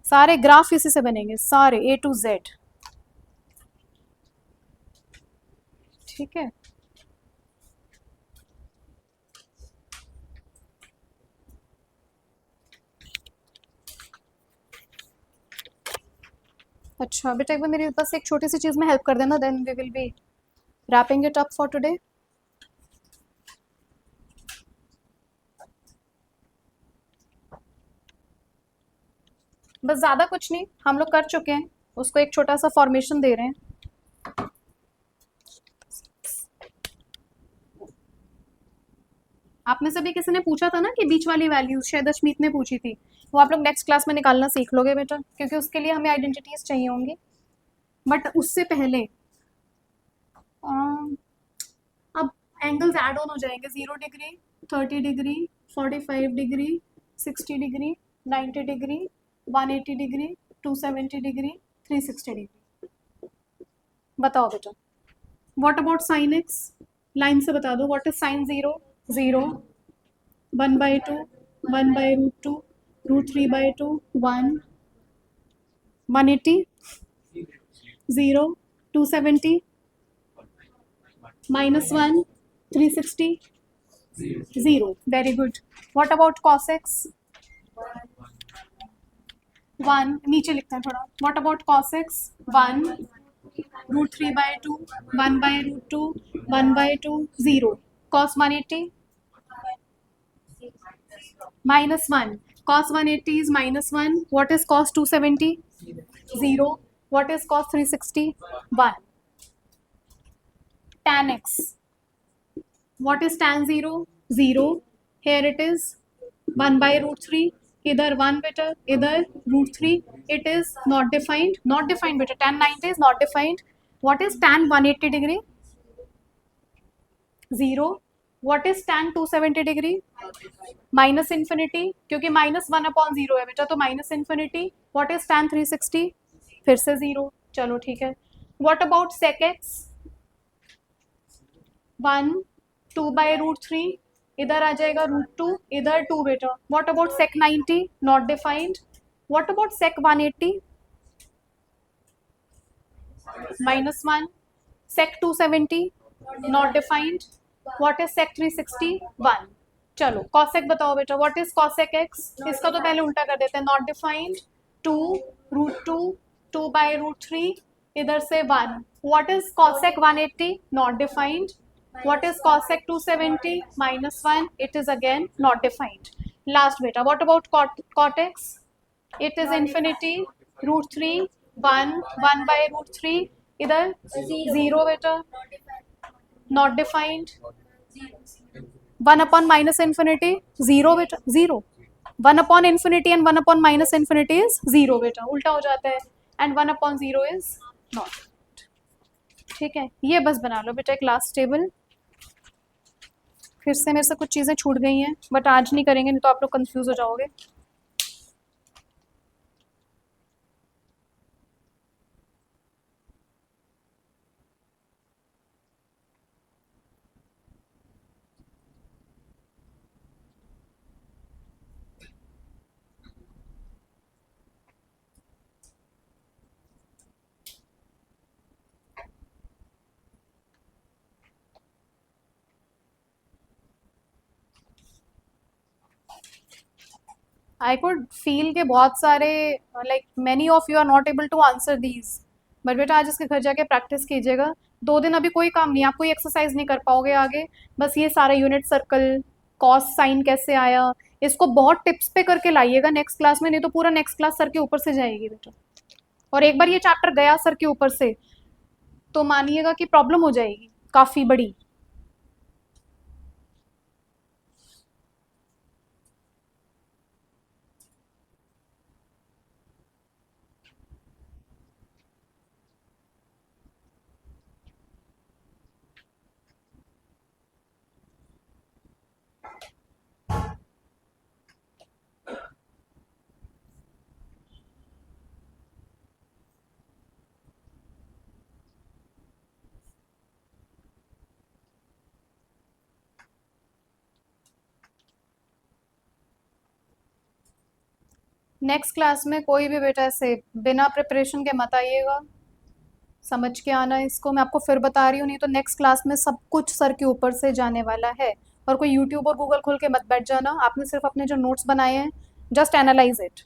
सारे ग्राफ इसी से बनेंगे, सारे A to Z. ठीक है. अच्छा बेटा एक बार मेरी बस एक छोटी सी चीज़ में हेल्प कर देना, then we will be wrapping it up for today. बस ज़्यादा कुछ नहीं, हम लोग कर चुके हैं, उसको एक छोटा सा फॉर्मेशन दे रहे हैं. आप में से भी किसी ने पूछा था ना कि बीच वाली वैल्यूज, शायद अश्मीत ने पूछी थी, वो आप लोग नेक्स्ट क्लास में निकालना सीख लोगे बेटा, क्योंकि उसके लिए हमें आइडेंटिटीज चाहिए होंगी. बट उससे पहले अब एंगल्स ऐड ऑन हो जाएंगे. 0 degree, 30 degree, 45 degree, 60 degree, 90 degree, 180 degree, 270 degree, 360 degree. बताओ बेटा, what about sine x? Line से बता दो. What is sine 0? 0, 1/2, 1/√2, √3/2, 1, 180, 0, 270, -1, 360, 0. Very good. What about cos x? 1. नीचे लिखते हैं थोड़ा. What about cos x? 1, √3/2, 1/√2, 1/2, 0. Cos 180? -1. Cos 180 is -1. What is cos 270? 0. What is cos 360? 1. Tan x. What is tan 0? 0. Here it is 1/√3. इधर 1 बेटा, इधर √3. It is not defined. Not defined बेटा. Tan 90 is not defined. What is tan 180 degree? 0. What is tan 270 degree? -infinity, क्योंकि -1/0 है बेटा, तो -infinity. What is tan 360? फिर से 0. चलो ठीक है. What about sec x? 1, 2/√3. इधर आ जाएगा √2, इधर 2 बेटा. What about sec 90? Not defined. What about sec 180? -1. Sec 270? Not defined. What is sec 360? 1. चलो cosec बताओ बेटा. What is cosec x? इसका तो पहले उल्टा कर देते हैं. Not defined. 2, √2, 2/√3, इधर से 1. What is cosec 180? Not defined. What is cosec 270? -1. It is again not defined. Last बेटा, what about cot x? It is infinity, √3, 1, 1/√3, इधर 0 बेटा, not defined. 1/-infinity, 0 बेटा, 0. 1 upon infinity and 1 upon minus infinity is 0 बेटा, उल्टा हो जाता है, and 1 upon 0 is not. ठीक है, ये बस बना लो बेटा एक लास्ट टेबल। फिर से मेरे से कुछ चीज़ें छूट गई हैं, बट आज नहीं करेंगे, नहीं तो आप लोग कंफ्यूज हो जाओगे। आई कुड फील के बहुत सारे, like many of you are not able to answer these, but बेटा आज इसके घर जाके प्रैक्टिस कीजिएगा। 2 दिन अभी कोई काम नहीं, आप कोई एक्सरसाइज नहीं कर पाओगे आगे। बस ये सारा यूनिट सर्कल, कॉस साइन कैसे आया, इसको बहुत टिप्स पे करके लाइएगा नेक्स्ट क्लास में, नहीं तो पूरा नेक्स्ट क्लास सर के ऊपर से जाएगी बेटा। और एक बार ये चैप्टर गया सर के ऊपर से तो मानिएगा कि प्रॉब्लम हो जाएगी काफ़ी बड़ी। नेक्स्ट क्लास में कोई भी बेटा ऐसे बिना प्रिपरेशन के मत आइएगा, समझ के आना इसको, मैं आपको फिर बता रही हूँ, नहीं तो नेक्स्ट क्लास में सब कुछ सर के ऊपर से जाने वाला है। और कोई यूट्यूब और गूगल खोल के मत बैठ जाना, आपने सिर्फ अपने जो नोट्स बनाए हैं जस्ट एनालाइज इट,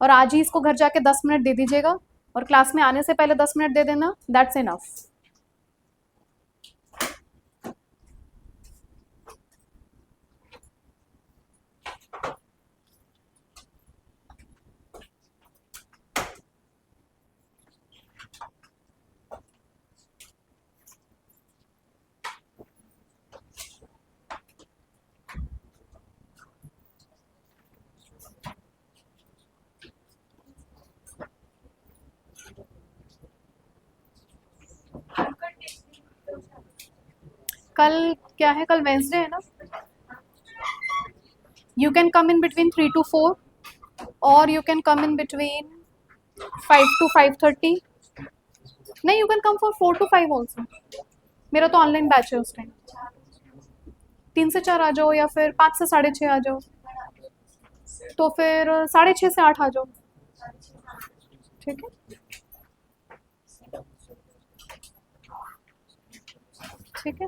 और आज ही इसको घर जाके 10 मिनट दे दीजिएगा, और क्लास में आने से पहले 10 मिनट दे देना, दैट्स इनफ। कल क्या है, कल वेंसडे है ना। You can come in between 3 to 4 और you can come in between 5 to 5:30। नहीं, you can come for 4 to 5 also, मेरा तो ऑनलाइन बैच है उस टाइम। 3 से 4 आ जाओ, या फिर 5 से 6:30 आ जाओ, तो फिर 6:30 से 8 आ जाओ। ठीक है, ठीक है।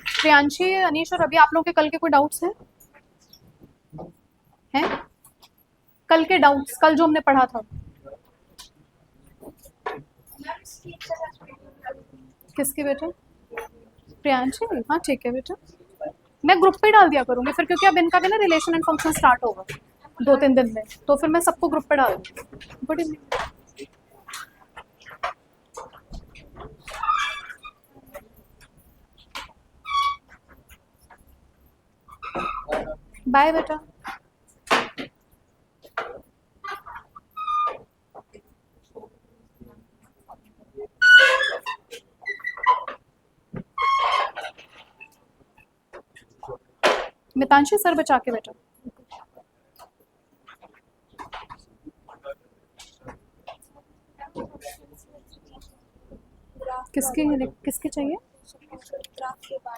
प्रियांशी, अनीश और अभी आप लोगों के कल के कोई डाउट्स हैं? हैं? कल के डाउट्स, कल जो हमने पढ़ा था, किसकी बेटा? प्रियांशी, हाँ ठीक है बेटा, मैं ग्रुप पे डाल दिया करूँगी फिर, क्योंकि अब इनका भी ना रिलेशन एंड फंक्शन स्टार्ट होगा 2-3 दिन में, तो फिर मैं सबको ग्रुप पे डाल दूँगी। Good evening. बाय बेटा। मितांशी, सर बचा के बेटा। किसके किसके चाहिए?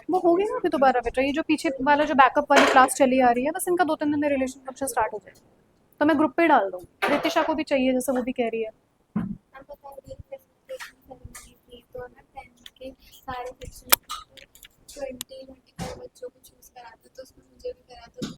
वो हो गई ना अभी दोबारा बेटा, ये जो पीछे वाला जो बैकअप वाली क्लास चली आ रही है, बस इनका 2-3 दिन में रिलेशन फंक्शन स्टार्ट हो जाए, तो मैं ग्रुप पे डाल दूँ। रितिशा को भी चाहिए, जैसे वो भी कह रही है। तो ना 10 के सारे सेक्शन 20-25 बच्चों को चूज करा था, तो उसमें मुझे भी करा था।